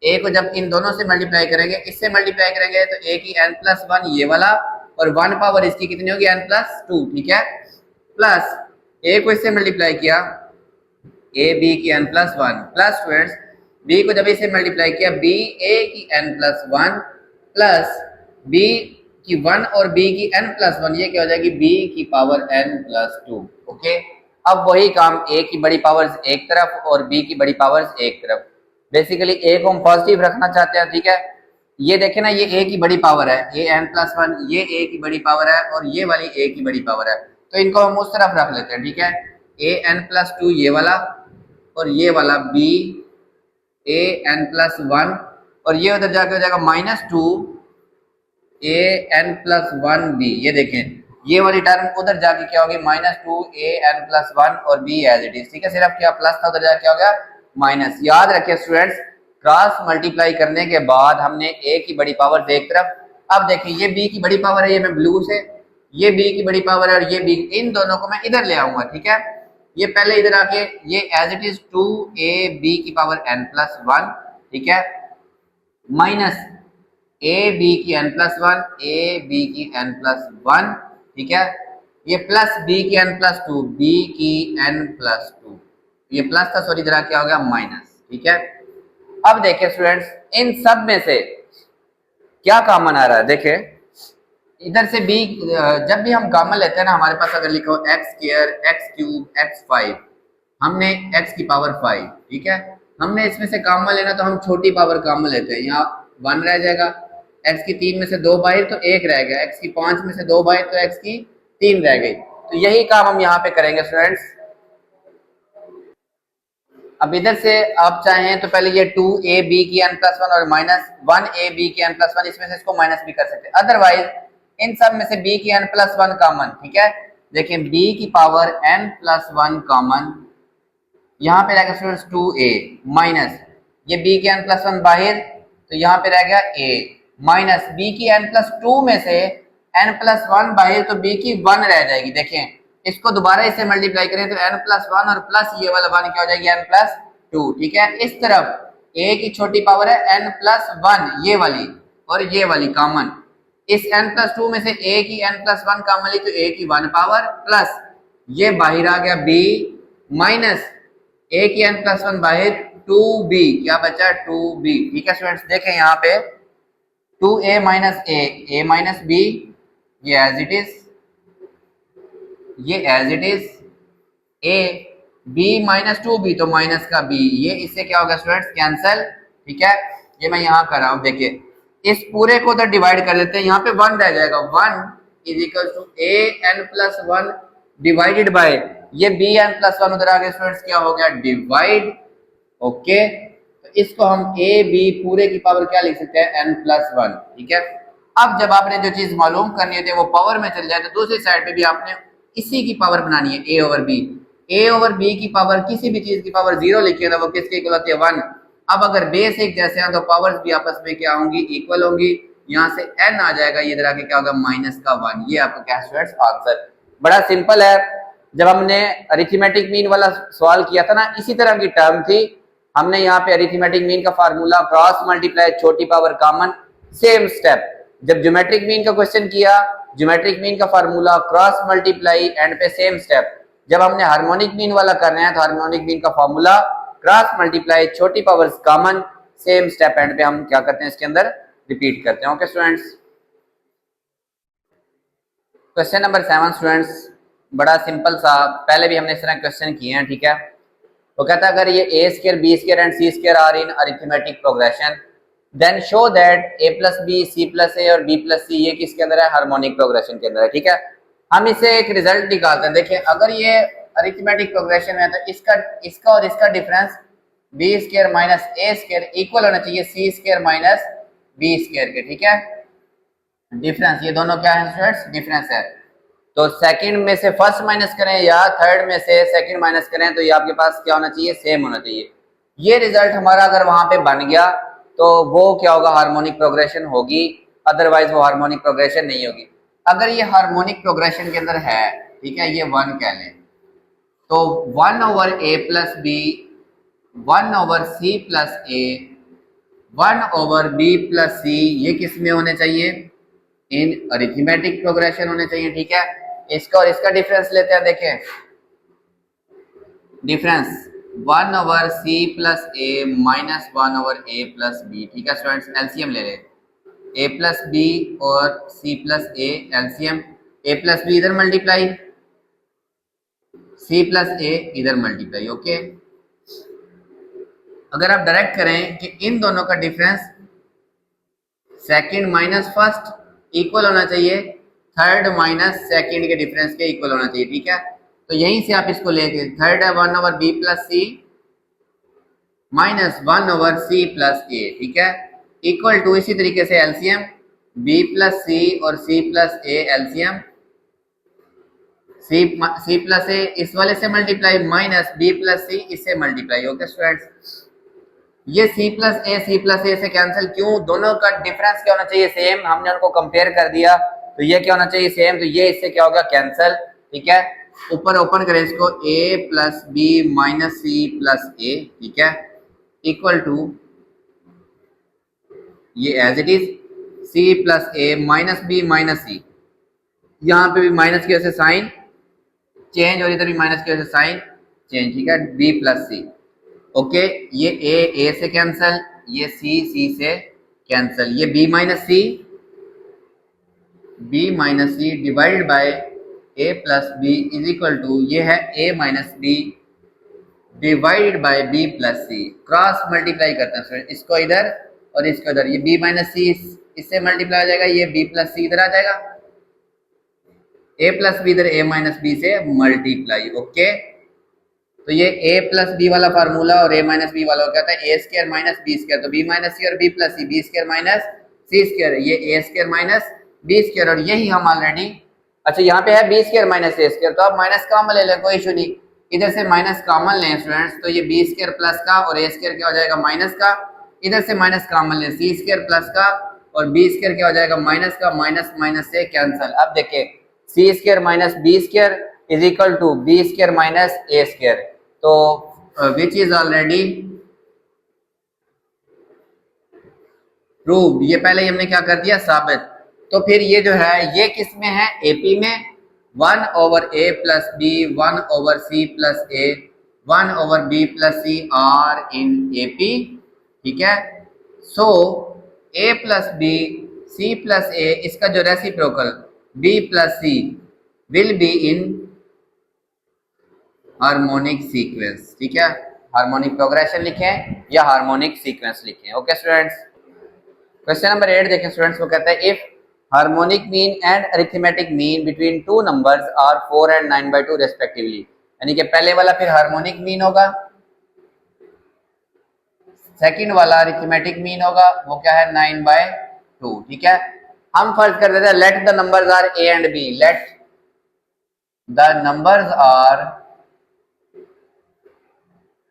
a को जब इन दोनों से मल्टीप्लाई करेंगे, इससे मल्टीप्लाई करेंगे तो a की n प्लस 1 ये वाला और 1 पावर इसकी कितनी होगी n प्लस 2, ठीक है, प्लस a को इससे मल्टीप्लाई किया a b की n plus 1 plus students b को जब इससे मल्टीप्लाई किया b a की n प्लस 1 प्लस b की 1 और b की n प्लस 1, ये क्या हो जाएगी b की पावर n प्लस 2। ओके, अब वही काम a की बड़ी पावर्स एक तरफ और b की बड़ी पावर्स एक तरफ, बेसिकली a को हम पॉजिटिव रखना चाहते हैं, ठीक है। ये देखें ना, ये a की बड़ी पावर है a n प्लस 1, ये a की बड़ी पावर है और ये वाली a की बड़ी पावर है, तो इनको हम उस तरफ रख लेते हैं, ठीक है। a n प्लस 2 ये वाला और ये वाला b a n प्लस 1 और ये उधर जाके हो जाएगा -2 ए एन प्लस वन बी, ये देखें ये वाली टर्म उधर जाके क्या होगी minus two A N plus one और बी एज इट इज, ठीक है। सिर्फ क्या प्लस था उधर जाके क्या हो गया माइनस। याद रखिए स्टूडेंट्स, क्रॉस मल्टीप्लाई करने के बाद हमने ए की बड़ी पावर एक तरफ, अब देखिए ये बी की बड़ी पावर है, ये मैं ब्लू से, ये बी की बड़ी पावर है और ये बी, इन दोनों को मैं इधर ले आऊंगा, ठीक है। ये पहले इधर आके ये as it is two A B की पावर एन प्लस वन, ठीक है, माइनस ए बी की N plus one, A B की एन प्लस वन, ठीक है, ये प्लस बी की एन प्लस टू, बी की एन प्लस टू, ये प्लस था सॉरी इधर क्या हो गया माइनस, ठीक है। अब देखिए स्टूडेंट्स, इन सब में से क्या कॉमन आ रहा है, देखे इधर से बी, जब भी हम कॉमन लेते हैं ना, हमारे पास अगर लिखो x square x cube x five, हमने एक्स की पावर फाइव, ठीक है, हमने इसमें से कॉमन लेना तो हम छोटी पावर कॉमन लेते हैं, यहाँ वन रह जाएगा, एक्स की तीन में से दो बाहर तो एक रह गया, एक्स की पांच में से दो बाहर तो एक्स की तीन रह गई। तो यही काम हम यहाँ पे करेंगे स्टूडेंट्स। अब इधर से आप चाहें तो पहले ये टू ए बी की एन प्लस वन और माइनस वन ए बी की एन प्लस वन, इसमें से इसको माइनस भी कर सकते हैं, अदरवाइज इन सब में से बी की एन प्लस वन कॉमन, ठीक है। देखिए बी की power N plus one common, यहाँ पे रहेगा स्टूडेंट्स टू ए माइनस ये बी की एन प्लस वन बाहर, तो यहाँ पे रह गया ए माइनस बी की एन प्लस टू में से एन प्लस वन बाहर, तो बी की वन रह जाएगी। देखें इसको दोबारा इससे मल्टीप्लाई करें तो एन प्लस वन और प्लस ये वाला वन क्या हो जाएगी एन प्लस टू, ठीक है। इस तरफ ए की छोटी पावर है एन प्लस वन ये वाली और ये वाली कॉमन, इस एन प्लस टू में से ए की एन प्लस वन कॉमन ली तो ए की वन पावर प्लस ये बाहर आ गया बी माइनस ए की एन प्लस वन बाहर टू बी, क्या बचा टू बी, ठीक है स्टूडेंट्स। देखें यहाँ पे two A minus A minus B, ये एज इट इज, ये as it is A B minus two B तो माइनस का बी, ये इससे क्या होगा स्टूडेंट्स कैंसल, ठीक है। ये मैं यहाँ कर रहा हूँ, देखिए इस पूरे को उधर डिवाइड कर देते हैं, यहाँ पे वन रह जाएगा, one is equal to A N plus one divided by ये बी एन प्लस वन, उधर आगे स्टूडेंट्स क्या हो गया डिवाइड, ओके। तो इसको हम ए बी पूरे की पावर क्या लिख सकते हैं एन प्लस वन, ठीक है। अब जब आपने जो चीज मालूम करनी होती है वो पावर में चल जाए तो दूसरी साइड पे भी आपने इसी की पावर बनानी है ए ओवर बी, ए ओवर बी की पावर किसी भी चीज की पावर जीरो लिखिए ना वो किसके इक्वल होती है वन। अब अगर बेस एक जैसे हैं तो पावर्स भी आपस में क्या होंगी इक्वल होंगी, यहाँ से एन आ जाएगा, ये इधर आके क्या होगा माइनस का वन, ये आपका क्या स्टूडेंट्स आंसर। बड़ा सिंपल है, जब हमने अरिथमेटिक मीन वाला सवाल किया था ना इसी तरह की टर्म थी, हमने यहाँ पे अरिथमेटिक मीन का फार्मूला क्रॉस मल्टीप्लाई छोटी पावर कॉमन सेम स्टेप, जब ज्योमेट्रिक मीन का क्वेश्चन किया ज्योमेट्रिक मीन का फार्मूला क्रॉस मल्टीप्लाई एंड पे सेम स्टेप, जब हमने हार्मोनिक मीन वाला करना है तो हार्मोनिक मीन का फार्मूला क्रॉस मल्टीप्लाई छोटी powers common same step and पे हम क्या करते हैं इसके अंदर रिपीट करते हैं। Okay students, question number 7 students, बड़ा सिंपल सा, पहले भी हमने इस तरह क्वेश्चन किए हैं, ठीक है। वो कहता है अगर ये A square B square and C square are in arithmetic progression then show that A plus B C plus A और बी प्लस सी ये किसके अंदर है हार्मोनिक प्रोग्रेशन के अंदर है, ठीक है। हम इसे एक रिजल्ट निकालते हैं, देखिए अगर ये अरिथमेटिक प्रोग्रेशन है तो इसका और इसका difference B square minus A square equal होना चाहिए सी स्क्वायर माइनस बी स्क्वायर के, ठीक है। डिफरेंस ये दोनों क्या है स्टूडेंट्स डिफरेंस है, तो सेकंड में से फर्स्ट माइनस करें या थर्ड में से सेकंड माइनस करें तो ये आपके पास क्या होना चाहिए सेम होना चाहिए। ये रिजल्ट हमारा अगर वहां पे बन गया तो वो क्या होगा हार्मोनिक प्रोग्रेशन होगी, अदरवाइज वो हार्मोनिक प्रोग्रेशन नहीं होगी। अगर ये हार्मोनिक प्रोग्रेशन के अंदर है, ठीक है, ये वन कह लें तो one over A plus B, one over C plus A, one over B plus C, ये किस में होने चाहिए इन अरिथमेटिक प्रोग्रेशन होने चाहिए, ठीक है। इसका और इसका डिफरेंस लेते हैं, देखें difference one over C plus A minus one over A plus B, ठीक है स्टूडेंट्स। एलसीएम ले लें, ए प्लस बी और C plus A, LCM A plus B इधर मल्टीप्लाई, सी प्लस ए इधर मल्टीप्लाई, ओके। अगर आप डायरेक्ट करें कि इन दोनों का difference second minus first equal होना चाहिए थर्ड माइनस सेकंड के डिफरेंस के इक्वल होना चाहिए, ठीक है। तो यहीं से आप इसको लेके थर्ड है one over B plus C minus one over C plus A, ठीक है, इक्वल टू इसी तरीके से एलसीएम बी प्लस सी और C plus A LCM, C plus A इस वाले से multiply minus B plus C इससे मल्टीप्लाई। ओके स्टूडेंट्स, ये सी प्लस ए से कैंसिल, क्यों? दोनों का डिफरेंस क्या होना चाहिए? सेम। हमने उनको कंपेयर कर दिया तो ये क्या होना चाहिए? सेम। तो ये इससे क्या होगा? कैंसिल। ठीक है, ऊपर ओपन करें इसको, A plus B minus C plus A, ठीक है, इक्वल टू ये as it is C plus A minus B minus C, यहाँ पे भी माइनस की वजह से साइन चेंज और इधर भी माइनस की वजह से साइन चेंज। ठीक है, बी प्लस सी। ओके, ये ए से कैंसल, ये सी से कैंसल, ये B minus C divided by A plus B is equal to ये है A minus B divided by B plus C. Cross multiply करते हैं इसको इधर और इसको इधर, ये बी माइनस सी इससे मल्टीप्लाई हो जाएगा, ये बी प्लस सी इधर आ जाएगा, ए प्लस बी इधर ए माइनस बी से मल्टीप्लाई। ओके, तो ये ए प्लस बी वाला फार्मूला और ए माइनस बी वाला क्या होता है? ए स्क्वायर माइनस बी स्क्वायर। तो बी माइनस सी और बी प्लस सी, बी स्क्वायर माइनस सी स्क्वायर, ये A square minus B square, और यही हम ऑलरेडी, अच्छा यहाँ पे है B square minus A square, तो आप माइनस कॉमन ले लें, कोई इशू नहीं, इधर से माइनस कॉमन लें स्टूडेंट्स, तो ये बी स्क्वायर प्लस का और ए स्क्वायर क्या हो जाएगा? माइनस का, इधर से माइनस कॉमन लें, सी स्क्वायर प्लस का और बी स्क्वायर क्या हो जाएगा? माइनस का, माइनस माइनस से कैंसल। अब देखिए C square minus B square is equal to B square minus A square, तो which is already proved, ये पहले ही हमने क्या कर दिया? साबित। तो फिर ये जो है ये किस में है? एपी में, 1 over A plus B 1 over C plus A 1 over B plus C are in AP. ठीक है, so A plus B C plus A, इसका जो reciprocal B plus C will be in harmonic sequence. ठीक है, harmonic progression लिखें या harmonic sequence लिखें। Okay students, question number 8 देखें स्टूडेंट्स, वो कहता है if harmonic mean and arithmetic mean between two numbers are 4 and 9/2 respectively, यानी कि पहले वाला फिर हार्मोनिक मीन होगा, सेकंड वाला अरिथमेटिक मीन होगा, वो क्या है? 9/2। ठीक है, हम फर्ज कर देते हैं let the numbers are A and B, let the numbers are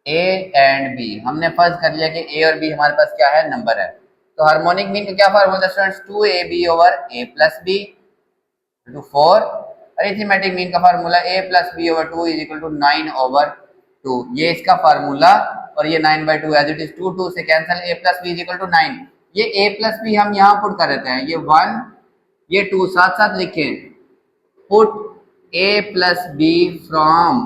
A and B, हमने फर्ज कर लिया कि ए और बी हमारे पास क्या है? नंबर है। तो हार्मोनिक मीन का क्या फार्मूला है students? 2ab over A plus B to 4। Arithmetic mean का formula a plus B over 2 is equal to 9 over 2, ये इसका फार्मूला, और ये 9/2 एज इट इज 2 से cancel, a plus B is equal to 9। ये a प्लस बी हम यहाँ put कर देते हैं, ये 1 ये 2 साथ साथ लिखें, put a plus B from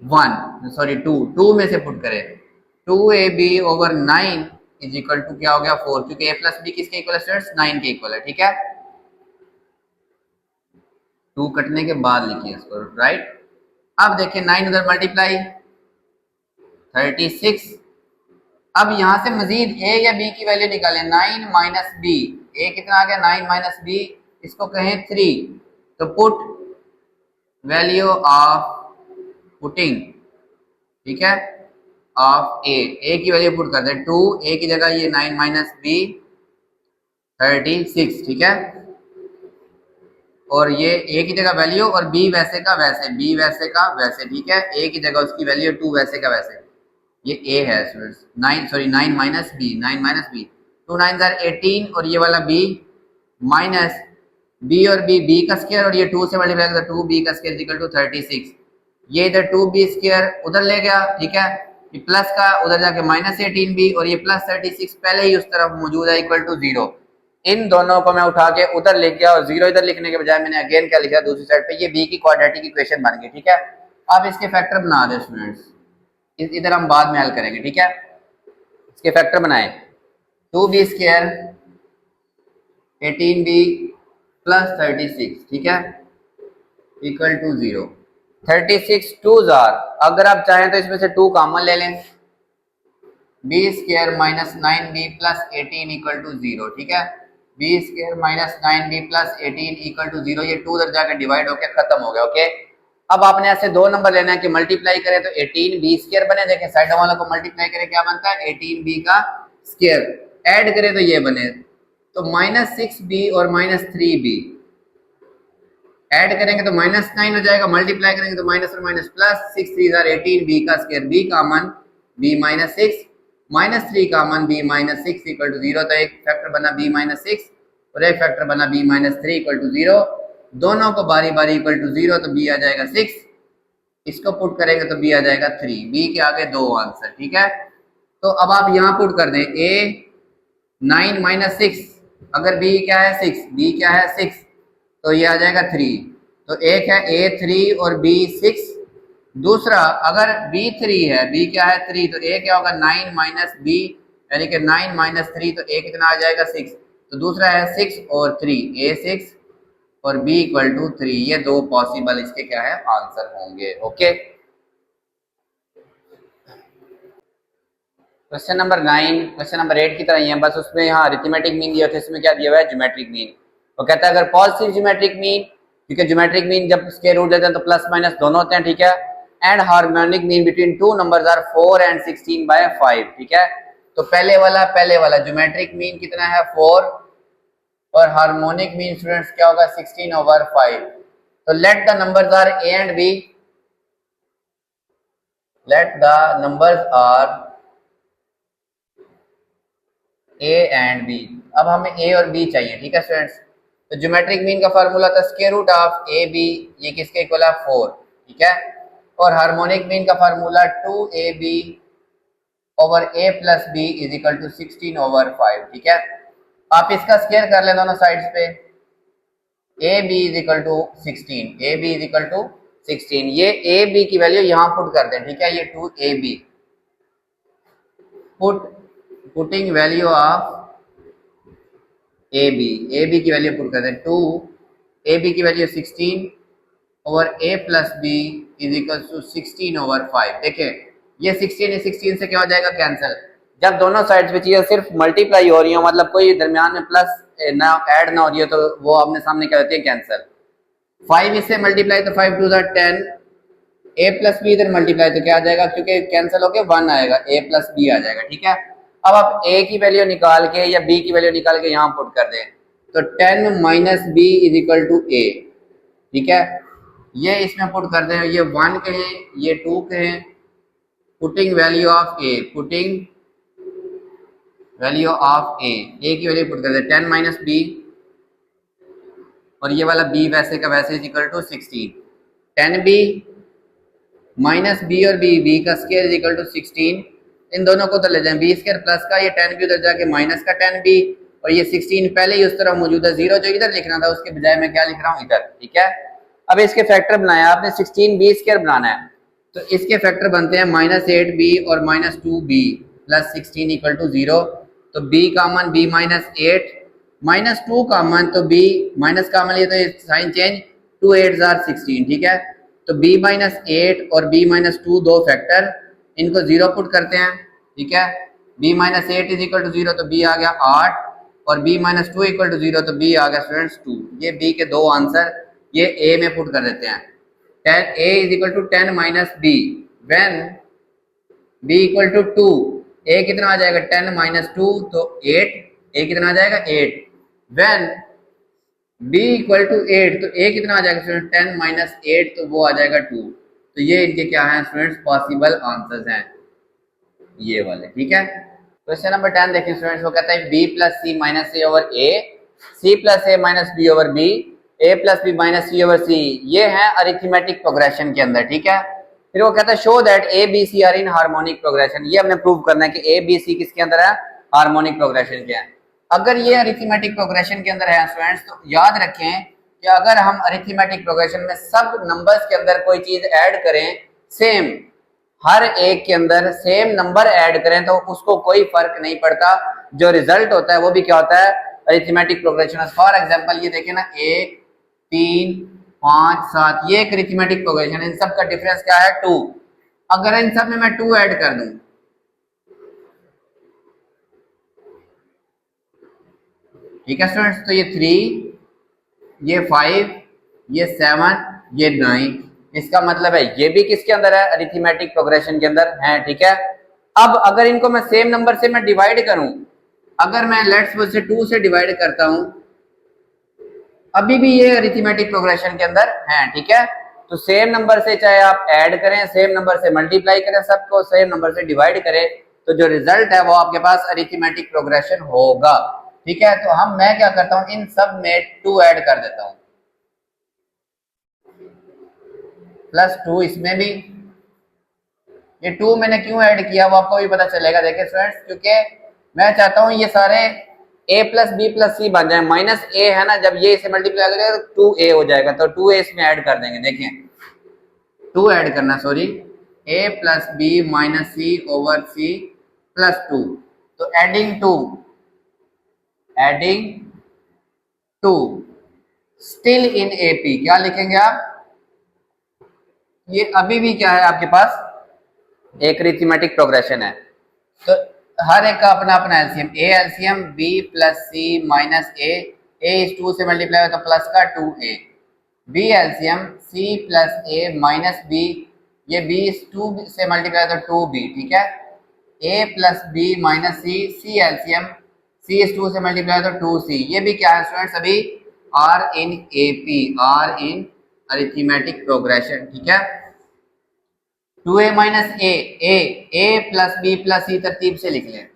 1 sorry 2 में से पुट करें, 2ab over 9 is equal to क्या हो गया? 4, क्योंकि a प्लस बी किसके इक्वल है स्टूडेंट्स? 9 के इक्वल है। ठीक है, 2 कटने के बाद लिखिए इसको, राइट। अब देखिए 9 उधर मल्टीप्लाई 36, अब यहां से मजीद a या b की वैल्यू निकालें, 9 माइनस बी, a कितना आ गया? 9 माइनस बी, इसको कहें 3, तो पुट वैल्यू ऑफ पुटिंग, ठीक है, ऑफ ए की वैल्यू पुट कर दे 2, ए की जगह ये 9 माइनस बी 36। ठीक है, और ये ए की जगह वैल्यू और बी वैसे का वैसे, बी वैसे का वैसे। ठीक है, ए की जगह उसकी वैल्यू 2 वैसे का वैसे, ये ए है स्टूडेंट्स, 9 माइनस बी, 2 9 आर 18, और ये वाला बी माइनस बी और बी का स्क्वायर, और ये 2 से मल्टीप्लाई करें तो 2b का स्क्वायर इक्वल टू 36, ये इधर 2b स्क्वायर उधर ले गया। ठीक है, ये प्लस का उधर जाके माइनस 18b, और ये प्लस 36 पहले ही उस तरफ मौजूद है इक्वल टू 0। इन दोनों को मैं उठा के उधर लिख गया, और 0 इधर लिखने के बजाय मैंने अगेन क्या लिखा दूसरी साइड पे, ये b की क्वाड्रेटिक इक्वेशन बन गई। ठीक है, अब इसके फैक्टर बना दे स्टूडेंट्स, इधर हम बाद में हल करेंगे। ठीक है, इसके फैक्टर बनाए, 2b स्क्वायर 18b प्लस 36, ठीक है, इक्वल टू 0। 36 2s आर, अगर आप चाहें तो इसमें से 2 कॉमन ले लें, B square minus 9b plus 18 equal to 0। ठीक है, B square minus 9b plus 18 equal to 0, ये 2 उधर जाकर डिवाइड होकर खत्म हो गया। ओके, अब आपने ऐसे 2 नंबर लेना है कि मल्टीप्लाई करें तो 18b स्क्वायर बने, देखें साइड वालों को मल्टीप्लाई करें क्या बनता है? 18b का स्क्वायर, ऐड करें तो ये बने, तो -6b और -3b ऐड करेंगे तो -9 हो जाएगा, मल्टीप्लाई करेंगे तो माइनस और माइनस प्लस, 6 3 18, b का square b common b -6, -3 common b -6 equal to 0। तो एक फैक्टर बना b -6 और एक फैक्टर बना b -3 इक्वल टू 0। दोनों को बारी बारी इक्वल टू 0, तो b आ जाएगा 6, इसको पुट करेंगे तो b आ जाएगा 3। b के आगे दो आंसर, ठीक है। तो अब आप यहाँ पुट कर दें a 9 - 6, अगर b क्या है 6, b क्या है 6, तो ये आ जाएगा 3। तो एक है a3 और b6, दूसरा अगर b3 है, b क्या है 3, तो a क्या होगा 9 - b, यानी कि 9 - 3, तो a कितना आ जाएगा 6। तो दूसरा है 6 और 3, a6 और b इक्वल टू 3। ये दो पॉसिबल इसके क्या है आंसर होंगे। Okay, question number 9 question number 8 की तरह ही है, बस उसमें यहाँ अरिथमेटिक मीन दिया था, इसमें क्या दिया हुआ है ज्योमेट्रिक मीन। वो कहता है अगर पॉजिटिव ज्योमेट्रिक मीन, क्योंकि ज्योमेट्रिक मीन जब स्क्वायर रूट लेते हैं तो प्लस माइनस दोनों होते हैं, ठीक है, and harmonic mean between two numbers are 4 and 16/5, ठीक है। तो पहले वाला ज्योमेट्रिक मीन कितना है 4 और हार्मोनिक मीन स्टूडेंट्स क्या होगा 16/5। तो let the numbers are a and b, let the numbers are a and b। अब हमें a और b चाहिए, ठीक है स्टूडेंट्स। तो ज्योमेट्रिक मीन का फार्मूला था square root of A B, ये किसके इक्वल है 4, ठीक है। और हार्मोनिक मीन का formula 2ab over a plus b is equal to 16/5, ठीक है। आप इसका स्क्वायर कर लें दोनों साइड्स पे, ab is equal to 16, ab is equal to 16। ये ab की वैल्यू यहाँ पुट कर दें, ठीक है, ये 2ab putting value of ab की वैल्यू पुट कर दें 2, ab की value 16 over a plus b is equal to 16/5। देखिए ये 16 से क्या हो जाएगा कैंसिल। जब दोनों साइड्स पे चीजें सिर्फ मल्टीप्लाई हो रही हो, मतलब कोई दरमियान में प्लस ना ऐड ना हो रही हो, तो वो अपने सामने क्या होती है कैंसिल। 5 इससे मल्टीप्लाई तो 5 2 10, a प्लस बी इधर मल्टीप्लाई तो क्या आ जाएगा, क्योंकि कैंसिल होके 1 आएगा, a प्लस बी आ जाएगा, ठीक है। अब आप a की वैल्यू निकाल के या b की वैल्यू निकाल के यहाँ पुट कर दें, तो 10 minus b is equal to a, ठीक है। ये इसमें पुट कर दें, ये 1 के हैं, ये 2 के हैं, putting value of a, putting value of a की वैल्यू पुट कर दें 10 माइनस b, और ये वाला b वैसे का वैसे is equal to 16। 10b minus b और b का स्क्वायर इज इक्वल टू 16। इन दोनों को तो ले जाएं, b स्क्वायर प्लस का ये 10b उधर जाके माइनस का 10b, और ये 16 पहले ही उस तरह मौजूद है, 0 जो इधर लिखना था उसके बजाय मैं क्या लिख रहा हूँ इधर, ठीक है। अब इसके फैक्टर बनाया आपने, 16b स्क्वायर बनाना है, तो इसके फैक्टर बनते हैं -8b और -2b प्लस 16 इक्वल टू 0। तो b कॉमन b -8, -2 कॉमन तो b माइनस कॉमन लिए तो साइन चेंज, 2 8 आर 16, ठीक है। तो b -8 और b -2 दो फैक्टर, इनको 0 पुट करते हैं, ठीक है। b -8 इज इक्वल टू 0, तो b आ गया 8, और b -2 इक्वल टू 0, तो b आ गया स्टूडेंट्स 2। ये b के दो आंसर ये a में पुट कर देते हैं। 10 a is equal to 10 minus b when b equal to 2, a कितना आ जाएगा 10 माइनस 2 तो 8, a कितना आ जाएगा 8। व्हेन b इक्वल टू 8, तो a कितना आ जाएगा स्टूडेंट 10 माइनस 8, तो वो आ जाएगा 2। तो ये इनके क्या है स्टूडेंट्स पॉसिबल आंसर्स हैं ये वाले, ठीक है। क्वेश्चन नंबर 10 देखिए स्टूडेंट्स, वो कहता है b plus C minus A over a, c plus A minus B over b, a plus B minus C over c। ये है अरिथमेटिक प्रोग्रेशन के अंदर, ठीक है। फिर वो कहता है show that A B C are in harmonic progression. ये हमने प्रूव करना है कि ए बी सी किसके अंदर है, हार्मोनिक प्रोग्रेशन के है। अगर ये अरिथमेटिक प्रोग्रेशन के अंदर है स्टूडेंट्स, तो याद रखें कि अगर हम अरिथमेटिक प्रोग्रेशन में सब नंबर्स के अंदर कोई चीज ऐड करें, सेम हर एक के अंदर सेम नंबर ऐड करें, तो उसको कोई फर्क नहीं पड़ता, जो रिजल्ट होता है वो भी क्या होता है अरिथमेटिक प्रोग्रेशन। फॉर एग्जांपल ये देखें ना 1 3 5 7, ये एक अरिथमेटिक प्रोग्रेशन, इन सब का डिफरेंस क्या है 2। अगर इन सब में मैं 2 ऐड कर दूं, ठीक है स्टूडेंट्स, तो ये 3, ये 5, ये 7, ये 9, इसका मतलब है ये भी किसके अंदर है अरिथमेटिक प्रोग्रेशन के अंदर है, ठीक है। अब अगर इनको मैं सेम नंबर से मैं डिवाइड करूं, अगर मैं लेट्स सपोज से 2 से डिवाइड करता हूं, अभी भी ये अरिथमेटिक प्रोग्रेशन के अंदर है, ठीक है। तो सेम नंबर से चाहे आप ऐड करें, सेम नंबर से मल्टीप्लाई करें, सबको सेम नंबर से डिवाइड करें, तो जो रिजल्ट है वो आपके पास अरिथमेटिक प्रोग्रेशन होगा, ठीक है। तो मैं क्या करता हूं, इन सब में 2 ऐड कर देता हूं, +2 इसमें भी। ये 2 मैंने क्यों ऐड किया वो आपको भी पता चलेगा, देखिए स्टूडेंट्स, क्योंकि मैं चाहता हूं ये सारे a प्लस बी प्लस सी बन जाए। माइनस ए है ना, जब ये इसे मल्टीप्लाई करेगा तो 2a हो जाएगा, तो 2a इसमें ऐड कर देंगे। देखिए 2 ऐड करना, sorry, a plus B minus C over C plus 2, तो adding two still in AP क्या लिखेंगे आप, ये अभी भी क्या है आपके पास एक अरिथमेटिक प्रोग्रेशन है। तो हर एक का अपना अपना LCM, A LCM B plus C minus A इस 2 से मल्टीप्लाई हो तो प्लस का 2a, B LCM C plus A minus B, ये बी इस 2 से मल्टीप्लाई तो 2b, ठीक है। a plus B minus C LCM C इस 2 से मल्टीप्लाई तो 2c, ये भी क्या है स्टूडेंट्स, अभी are in AP, are in arithmetic progression, ठीक है। 2a minus A plus B plus C तरतीब से लिख लें,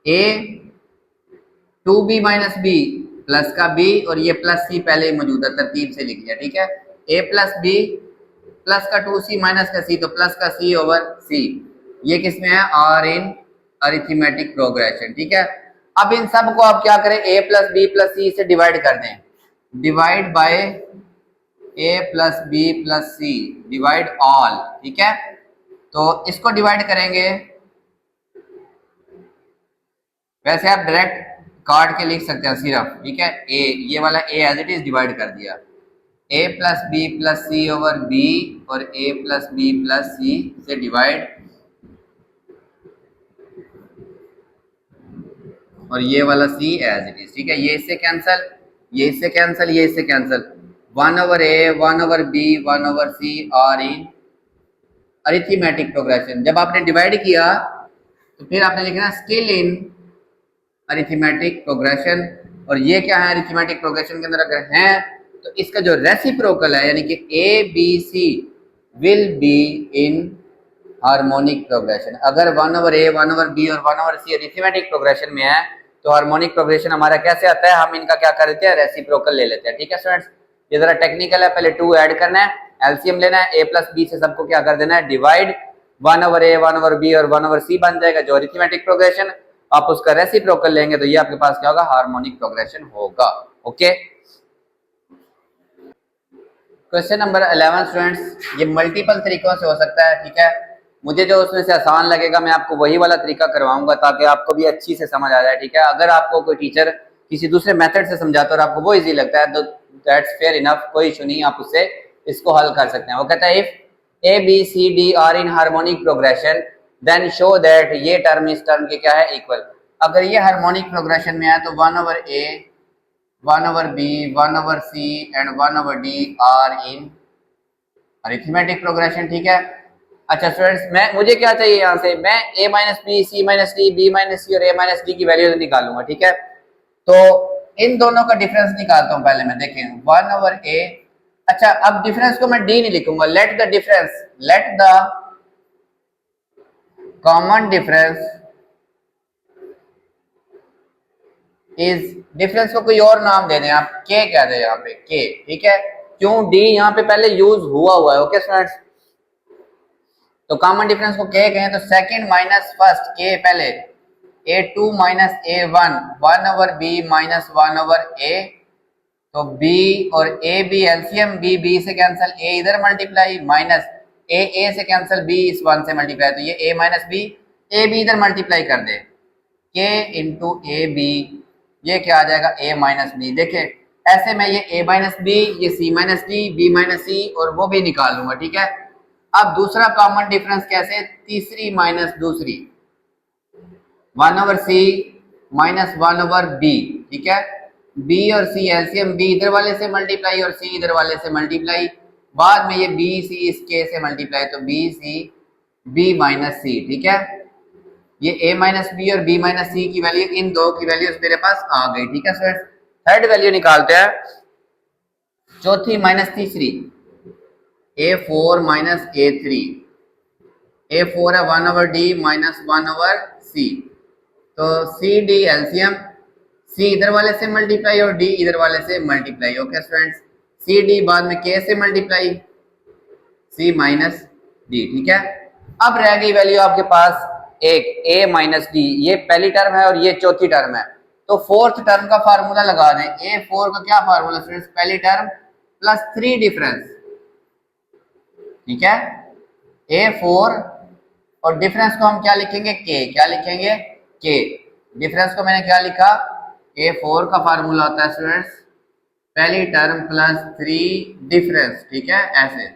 A 2b minus B plus का b और ये प्लस सी पहले ही मौजूद है, तरतीब से लिख लिया, ठीक है। a प्लस बी प्लस का 2c माइनस का c, तो प्लस का c ओवर c, ये किसमें है, आर इन अरिथमेटिक प्रोग्रेशन, ठीक है। अब इन सब को आप क्या करें, a plus B plus C से डिवाइड कर दें, divide by a plus B plus C divide all, ठीक है। तो इसको डिवाइड करेंगे, वैसे आप डायरेक्ट काट के लिख सकते हैं सिर्फ, ठीक है। a, ये वाला a as it is divide कर दिया, a plus B plus C over b और a plus B plus C से डिवाइड, और ये वाला c एज इट इज, ठीक है। ये इससे कैंसल, ये इससे कैंसल, ये इससे cancel, 1 over a 1 over b 1 over c are in arithmetic progression. जब आपने डिवाइड किया तो फिर आपने लिखना स्टिल इन अरिथमेटिक प्रोग्रेशन, और ये क्या है, अरिथमेटिक प्रोग्रेशन के अंदर अगर है तो इसका जो रेसिप्रोकल है, यानी कि ABC will be in harmonic progression. अगर 1 ओवर a 1 ओवर b और 1 ओवर c अरिथमेटिक प्रोग्रेशन में है तो हार्मोनिक प्रोग्रेशन हमारा कैसे आता है, हम इनका क्या कर देते हैं, रेसिप्रोकल ले लेते हैं, ठीक है स्टूडेंट्स। ये जरा टेक्निकल है, पहले 2 ऐड करना है, एलसीएम लेना है, a प्लस बी से सबको क्या कर देना है, divide, 1 over a 1 over b और 1 ओवर c बन जाएगा जो अरिथमेटिक प्रोग्रेशन, आप उसका रेसिप्रोकल लेंगे तो ये आपके पास क्या होगा, हार्मोनिक प्रोग्रेशन होगा, ओके। क्वेश्चन नंबर 11 स्टूडेंट्स, ये मल्टीपल तरीकों से हो सकता है, ठीक है। मुझे जो उसमें से आसान लगेगा मैं आपको वही वाला तरीका करवाऊंगा ताकि आपको भी अच्छी से समझ आ जाए, ठीक है। अगर आपको कोई टीचर किसी दूसरे मेथड से समझाता है और आपको वो इजी लगता है तो दैट्स फेयर इनफ, कोई इशू नहीं, आप उससे इसको हल कर सकते हैं। वो कहता है if A B C D are in harmonic progression then show that ये टर्म इस टर्म के क्या है, इक्वल। अगर ये हार्मोनिक प्रोग्रेशन में है तो 1 over a 1 over b 1 over c and 1 over d are in arithmetic progression, ठीक है। अच्छा स्टूडेंट्स, मुझे क्या चाहिए यहाँ से, मैं a minus B C minus D B minus C और a माइनस डी की वैल्यू निकालूंगा, ठीक है। तो इन दोनों का डिफरेंस निकालता हूं पहले मैं, देखें 1 ओवर a, अच्छा अब डिफरेंस को मैं d नहीं लिखूंगा, let the common difference is, difference को कोई और नाम दे दें आप, k कह दें यहाँ पे k, ठीक है। क्यों, d यहाँ पे पहले यूज हुआ है, ओके स्टूडेंट्स। तो कॉमन डिफरेंस को k कहें तो सेकंड माइनस फर्स्ट, k पहले, a2 minus a1 1 over b minus 1 over a, तो b और a b एलसीएम b से कैंसिल, a इधर मल्टीप्लाई माइनस a से कैंसिल, b इस 1 से मल्टीप्लाई, तो ये a minus b, a b इधर मल्टीप्लाई कर दे, k इंटू a b, ये क्या आ जाएगा a माइनस b। देखे ऐसे मैं ये a माइनस b, ये c minus d, b minus c और वो भी निकाल लूंगा, ठीक है। अब दूसरा कॉमन डिफरेंस कैसे, तीसरी माइनस दूसरी, 1 over c minus 1 over b, ठीक है। b और c एलसीएम, b इधर वाले से मल्टीप्लाई और c इधर वाले से मल्टीप्लाई, बाद में ये b c इस k से मल्टीप्लाई, तो b c b minus c, ठीक है। ये a माइनस बी और b माइनस सी की वैल्यू, इन दो की वैल्यूज मेरे पास आ गई। ठीक है स्टूडेंट्स, थर्ड वैल्यू निकालते हैं, चौथी माइनस तीसरी, a4 माइनस a3, a4 है 1/d माइनस 1/c, तो सी डी एलसीएम, सी इधर वाले से मल्टीप्लाई और डी इधर वाले से multiply. Okay students, C D बाद में के से मल्टीप्लाई, सी माइनस डी। ठीक है, अब रह गई वैल्यू आपके पास एक a माइनस डी, ये पहली टर्म है और ये चौथी टर्म है, तो फोर्थ टर्म का फार्मूला लगा दें। a4 का क्या फार्मूला स्टूडेंट्स, पहली टर्म प्लस 3 डिफरेंस। ठीक है, a4 और डिफरेंस को हम क्या लिखेंगे, k, क्या लिखेंगे k, डिफरेंस को मैंने क्या लिखा, a4 का फार्मूला होता है स्टूडेंट्स पहली टर्म प्लस 3 डिफरेंस। ठीक है, ऐसे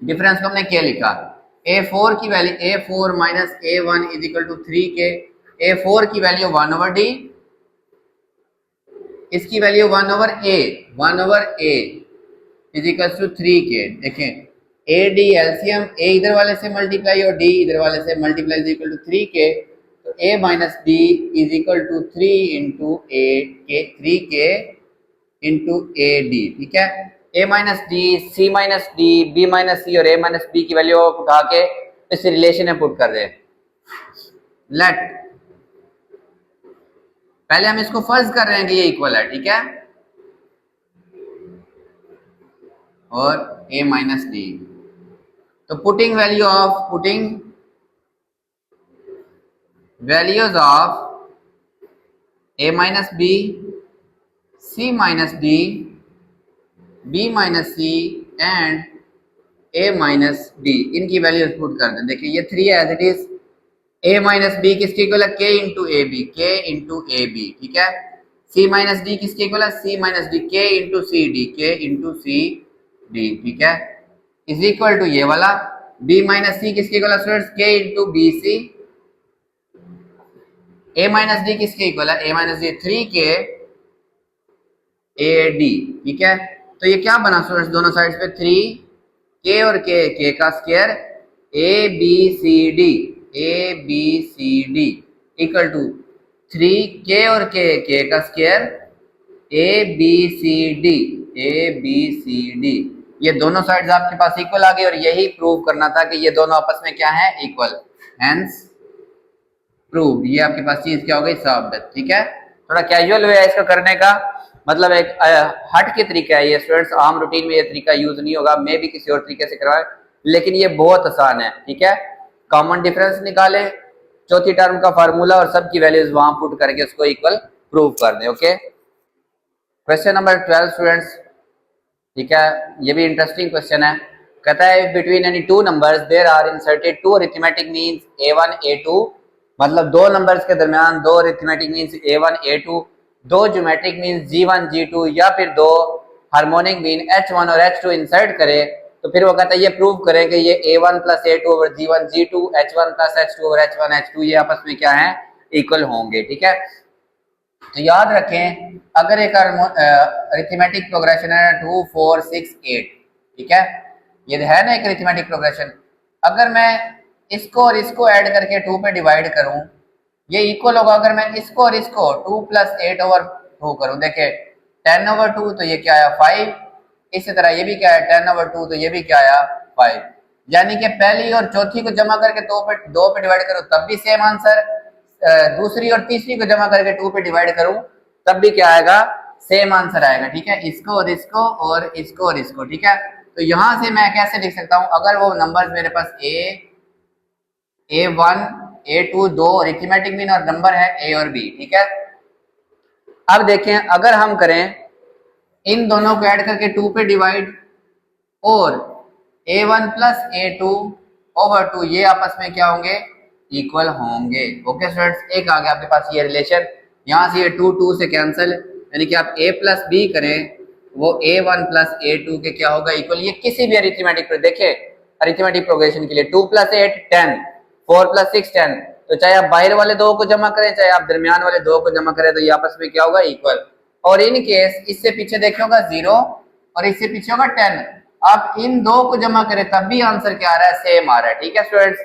डिफरेंस को हमने k लिखा, a4 की value a4 minus a1 is equal to 3k, a4 की वैल्यू 1/d, इसकी value 1/a is equal to 3k। देखें a d एलसीएम, a इधर वाले से मल्टीप्लाई और d इधर वाले से multiply is equal to 3k, तो a minus d is equal to 3 into a के 3k इंटू a d। ठीक है, a minus D, C minus D, B minus C और a माइनस बी की वैल्यू उठा के इस रिलेशन में पुट कर दें। लेट, पहले हम इसको फर्ज कर रहे हैं कि ये इक्वल है। ठीक है, और a माइनस डी, तो putting values of a minus B, C minus D, b minus C and a minus D, इनकी वैल्यूज पुट कर दें। देखिए ये 3 है as it is, a minus B किसके इक्वल है, k into A B, k into A B. ठीक है, c माइनस डी किसके इक्वल है, c minus D, k into C D, k into C D. ठीक है, इज इक्वल टू ये वाला b माइनस सी किसके इक्वल है students, k into B C, a minus D किसके इक्वल है, a minus D 3k A D. ठीक है, तो ये क्या बना स्टूडेंट्स, दोनों साइड्स पे 3k और k का square, A B C D equal to 3k और k का square, A B C D, ये दोनों साइड्स आपके पास इक्वल आ गई और यही प्रूव करना था कि ये दोनों आपस में क्या है, इक्वल, हेंस प्रूव। ये आपके पास चीज क्या हो गई, साबित। ठीक है, थोड़ा कैजुअल वे है इसका करने का, मतलब एक हट के तरीका है ये स्टूडेंट्स, आम रूटीन में ये तरीका यूज नहीं होगा, मे भी किसी और तरीके से करवाए, लेकिन ये बहुत आसान है। ठीक है, कॉमन डिफरेंस निकाले, चौथी टर्म का फार्मूला और सब की वैल्यूज वहां पुट करके उसको इक्वल प्रूव कर दें। Okay, question number 12 students. ठीक है, ये भी इंटरेस्टिंग क्वेश्चन है, कहता है between any two numbers there are inserted two arithmetic means a1 a2, मतलब दो नंबर्स के दरमियान दो अरिथमेटिक मीन्स a1 a2, दो ज्योमेट्रिक मीन्स g1 g2, या फिर दो हार्मोनिक मीन h1 और h2 इंसर्ट करे, तो फिर वो कहता है ये प्रूव करें कि ये a1 plus a2 over g1 g2, h1 plus h2 over h1 h2 ये आपस में क्या है, इक्वल होंगे। ठीक है, तो याद रखें अगर एक अरिथमेटिक प्रोग्रेशन है 2 4 6 8, ठीक है, ये है ना एक अरिथमेटिक प्रोग्रेशन, अगर मैं इसको और इसको ऐड करके 2 पे डिवाइड करूं, ये इक्वल होगा अगर मैं इसको और इसको 2 प्लस 8 ओवर 2 करूं। देखे 10 ओवर 2 तो ये क्या आया 5, इसी तरह ये भी क्या है 10 ओवर 2 तो ये भी क्या आया 5, यानी कि पहली और चौथी को जमा करके 2 पे डिवाइड करो तब भी सेम आंसर, दूसरी और तीसरी को जमा करके 2 पे डिवाइड करूं तब भी क्या आएगा, सेम आंसर आएगा। ठीक है, इसको और इसको और इसको और इसको। ठीक है, तो यहां से मैं कैसे लिख सकता हूं, अगर वो नंबर्स मेरे पास a1 a2 दो अरिथमेटिक मीन और नंबर है a और b। ठीक है, अब देखें अगर हम करें इन दोनों को ऐड करके 2 पे डिवाइड और a1 प्लस a2 ओवर 2 ये आपस में क्या होंगे, इक्वल होंगे। ओके स्टूडेंट्स, एक आ गया आपके पास ये रिलेशन, यहाँ से ये 2 से कैंसिल, यानी कि आप a प्लस बी करें वो a1 प्लस a2 के क्या होगा, इक्वल। ये किसी भी अरिथमेटिक देखे अरिथमेटिक प्रोग्रेशन के लिए 2 प्लस 8 10, 4 प्लस 6 10, तो चाहे आप बाहर वाले दो को जमा करें चाहे आप दरमियान वाले दो को जमा करें तो ये आपस में क्या होगा, इक्वल। और इन केस इससे पीछे देखे होगा 0 और इससे पीछे होगा 10, आप इन दो को जमा करें तब भी आंसर क्या आ रहा है, सेम आ रहा है। ठीक है स्टूडेंट्स,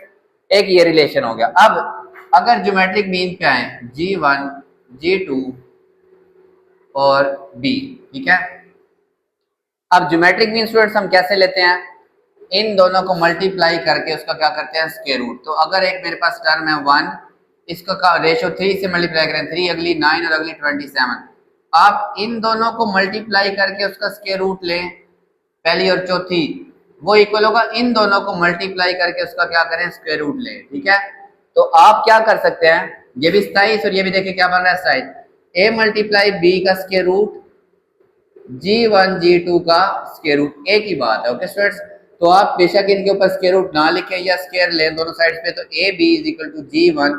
एक ये रिलेशन हो गया। अब अगर ज्योमेट्रिक मीन पे आए G1 G2 और B, ठीक है। अब ज्योमेट्रिक मीन स्टूडेंट्स हम कैसे लेते हैं, इन दोनों को मल्टीप्लाई करके उसका क्या करते हैं स्क्वायर रूट। तो अगर एक मेरे पास टर्म है 1, इसको का रेशियो 3 से मल्टीप्लाई करें, 3 अगली 9 और अगली 27, आप इन दोनों को मल्टीप्लाई करके उसका स्क्वायर रूट लें, पहली और चौथी, वो इक्वल होगा इन दोनों को मल्टीप्लाई करके उसका क्या करें स्क्वायर रूट लें, ठीक है। तो आप क्या कर सकते हैं, ये भी 27 और ये भी देखिए क्या बन रहा है 27, a मल्टीप्लाई b का स्क्वायर रूट G1 G2 का स्क्वायर रूट, एक ही बात है। ओके स्टूडेंट्स, तो आप बेशक इनके ऊपर स्क्वायर रूट ना लिखें या स्क्वायर लें दोनों साइड्स पे, तो A B is equal to G1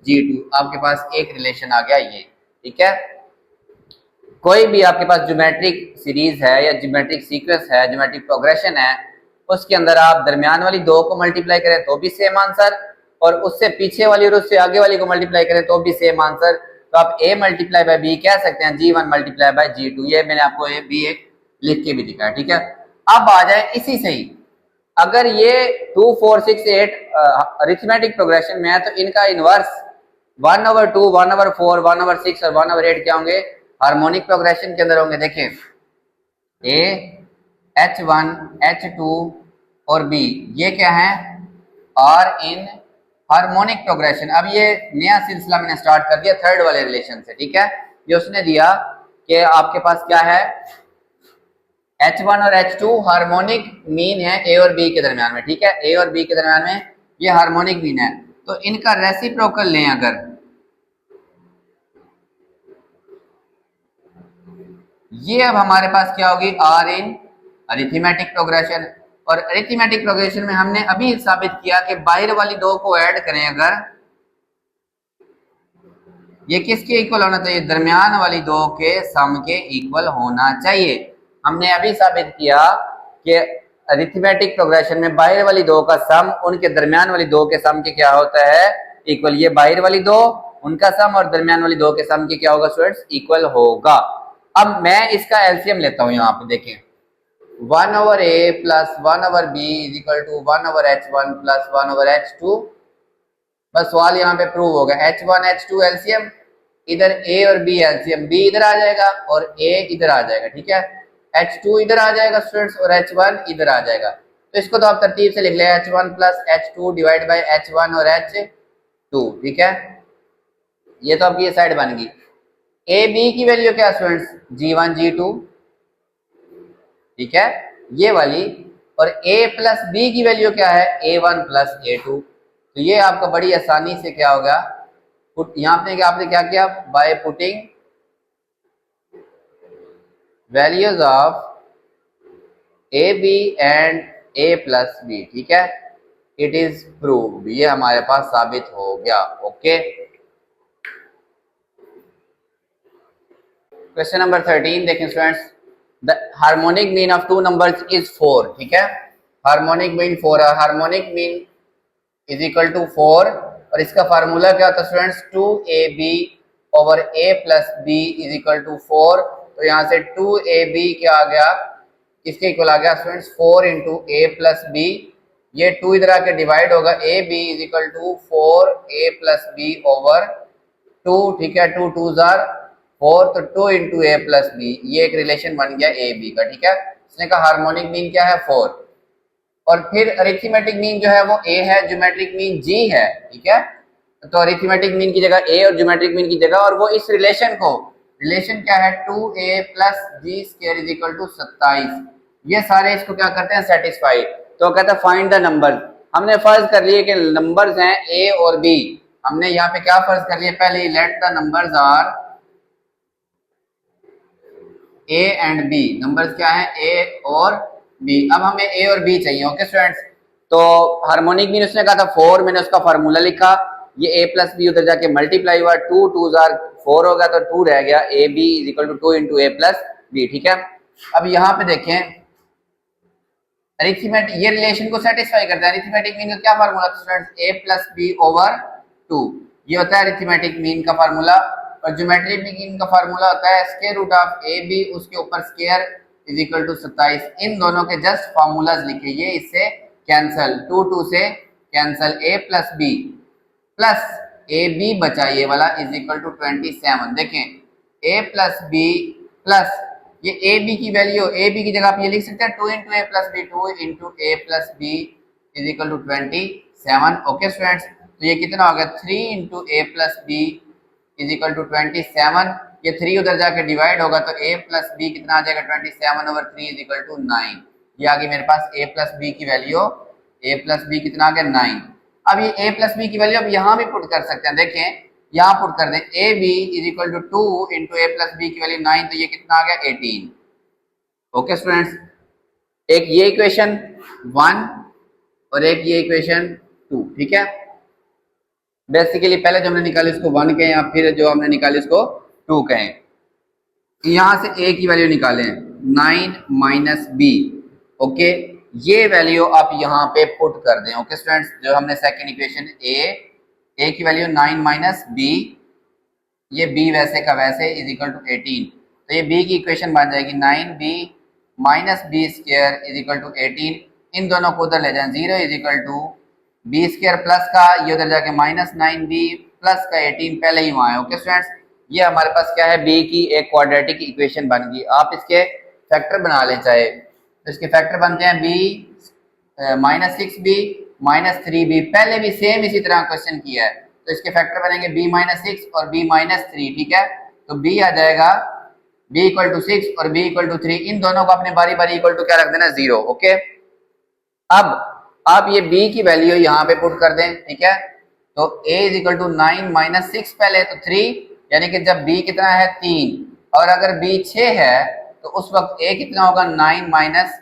G2, आपके पास एक रिलेशन आ गया ये, ठीक है। कोई भी आपके पास ज्योमेट्रिक सीरीज है या ज्योमेट्रिक सीक्वेंस है, ज्योमेट्रिक प्रोग्रेशन है, उसके अंदर आप दरमियान वाली दो को मल्टीप्लाई करें तो भी सेम आंसर, और उससे पीछे वाली और उससे आगे वाली को मल्टीप्लाई करें तो भी सेम आंसर। तो आप a मल्टीप्लाई बाय बी कह सकते हैं G1 मल्टीप्लाई बाय G2, ये मैंने आपको ए बी एक लिख के भी दिखाया, ठीक है। अब आ जाए इसी से ही, अगर ये 2 4 6 8 अरिथमेटिक प्रोग्रेशन में है तो इनका इनवर्स 1/2 1/4 1/6 और 1/8 क्या होंगे, हार्मोनिक प्रोग्रेशन के अंदर होंगे। देखिए a H1 H2 और B ये क्या है, आर इन हार्मोनिक प्रोग्रेशन। अब ये नया सिलसिला मैंने स्टार्ट कर दिया थर्ड वाले रिलेशन से, ठीक है। ये उसने दिया कि आपके पास क्या है, H1 और H2 हार्मोनिक मीन है A और B के दरमियान में, ठीक है। A और B के दरमियान में ये हार्मोनिक मीन है, तो इनका रेसिप्रोकल लें अगर, ये अब हमारे पास क्या होगी, आर इन अरिथमेटिक प्रोग्रेशन। और अरिथमेटिक प्रोग्रेशन में हमने अभी साबित किया कि बाहर वाली दो को ऐड करें अगर, ये किसके इक्वल होना चाहिए, दरमियान वाली दो के सम के इक्वल होना चाहिए। हमने अभी साबित किया कि अरिथमेटिक प्रोग्रेशन में बाहर वाली दो का सम उनके दरमियान वाली दो के सम के क्या होता है, इक्वल। ये बाहर वाली दो उनका सम और दरमियान वाली दो के सम के क्या होगा स्टूडेंट्स, इक्वल होगा। अब मैं इसका एलसीएम लेता हूं, यहाँ पे देखें 1/a plus 1/b is equal to 1/h1 plus 1/h2। बस सवाल यहाँ पे प्रूव हो गया, H1 H2 एलसीएम, इधर A और B एलसीएम, B इधर आ जाएगा और A इधर आ जाएगा, ठीक है। H2 इधर आ जाएगा स्टूडेंट्स और H1 इधर आ जाएगा। तो इसको तो आप तरतीब से लिख ले, H1 plus H2 divide by H1 और H2, ठीक है। ये तो आपकी ये साइड बन गई। A B की वैल्यू क्या स्टूडेंट्स, G1 G2, ठीक है, ये वाली। और A प्लस B की वैल्यू क्या है, A1 प्लस A2। तो ये आपका बड़ी आसानी से क्या होगा, यहाँ पे आपने क्या किया, by putting values of A B and A plus B, ठीक है, इट इज प्रूव्ड, ये हमारे पास साबित हो गया। ओके, क्वेश्चन नंबर 13 देखें students, the harmonic mean of two numbers is 4, ठीक है। हार्मोनिक मीन 4 है, harmonic mean is equal to 4, और इसका फार्मूला क्या होता है students, 2ab over a plus b is equal to 4। तो यहाँ से 2ab क्या आ गया, किसके इक्वल आ गया students, 4 into a plus b। ये 2 इधर आके डिवाइड होगा, ab is equal to 4a plus b over 2, ठीक है। 2 2 जार 4, तो 2 इंटू a प्लस b, ये एक रिलेशन बन गया a b का, ठीक है। इसने कहा हार्मोनिक मीन क्या है 4, और फिर अरिथमेटिक मीन जो है वो a है, ज्योमेट्रिक मीन g है, ठीक है। तो अरिथमेटिक मीन की जगह a और ज्योमेट्रिक मीन की जगह, और वो इस रिलेशन को, रिलेशन क्या है 2a plus G square is equal to 27, ये सारे इसको क्या करते हैं सेटिस्फाई। तो कहता है फाइंड द नंबर। हमने फर्ज कर लिए कि नंबर्स हैं a और b, हमने यहाँ पे क्या फर्ज कर लिया, पहले let the numbers are a and b, numbers क्या है a और b। अब हमें a और b चाहिए, ओके स्टूडेंट्स। तो हार्मोनिक मीन उसने कहा था 4, मैंने उसका फार्मूला लिखा, ये a प्लस बी उधर जाके मल्टीप्लाई हुआ, 2 2 जार 4 हो गया, तो 2 रह गया, A B is equal to 2 into A plus B, ठीक है। अब यहाँ पे देखें अरिथमेटिक, ये रिलेशन को सेटिस्फाई करता है। अरिथमेटिक मीन का क्या फार्मूला था students, a plus B over 2, ये होता है अरिथमेटिक मीन का फार्मूला। और ज्योमेट्रिक मीन का फार्मूला होता है square root of A B उसके ऊपर स्क्वायर इज इक्वल टू 27। इन दोनों के जस्ट फार्मूलाज लिखे, ये इससे कैंसल, 2 2 से cancel a plus B plus A B बचा ये वाला इज इक्वल टू 27। देखें a प्लस बी प्लस ये ए बी की वैल्यू, ए बी की जगह आप ये लिख सकते हैं 2 into A plus B, 2 into A plus B is equal to 27। Okay students, तो ये कितना हो गया 3 into A plus B is equal to 27। ये 3 उधर जाके डिवाइड होगा तो a प्लस बी कितना आ जाएगा 27/3 इज इक्वल टू 9। ये आ गई मेरे पास a प्लस बी की वैल्यू, a प्लस बी कितना आ गया 9। अब ये a प्लस बी की वैल्यू अब यहाँ भी पुट कर सकते हैं, देखें यहाँ पुट कर दें A B is equal to 2 into A plus B की वैल्यू 9, तो ये कितना आ गया 18। ओके स्टूडेंट्स, एक ये इक्वेशन 1 और एक ये इक्वेशन 2, ठीक है। बेसिकली पहले जो हमने निकाली इसको 1 कहें या फिर जो हमने निकाली इसको 2 कहें। यहां से a की वैल्यू निकालें 9 माइनस बी। ओके, ये वैल्यू आप यहाँ पे पुट कर दें। ओके स्टूडेंट्स, जो हमने सेकंड इक्वेशन a की वैल्यू 9 माइनस बी, ये b वैसे का वैसे इज इक्वल टू 18, तो ये b की इक्वेशन बन जाएगी 9b minus B square is equal to 18। इन दोनों को उधर ले जाएं, 0 is equal to B square plus का ये उधर जाके माइनस 9b प्लस का 18 पहले ही वहां है। ओके स्टूडेंट्स, ये हमारे पास क्या है b की एक क्वाड्रेटिक इक्वेशन बन गई। आप इसके फैक्टर बना लें चाहे, तो इसके फैक्टर बनते हैं b minus 6b minus 3b। पहले भी सेम इसी तरह क्वेश्चन किया है, तो इसके फैक्टर बनेंगे b माइनस 6 और b माइनस 3, ठीक है। तो b आ जाएगा b इक्वल टू 6 और b इक्वल टू 3। इन दोनों को अपने बारी बारी इक्वल टू क्या रख देना 0। ओके, अब आप ये b की वैल्यू यहाँ पे पुट कर दें, ठीक है। तो a is equal to 9 minus 6 पहले तो 3, यानी कि जब b कितना है 3 और अगर b 6 है तो उस वक्त a कितना होगा 9 माइनस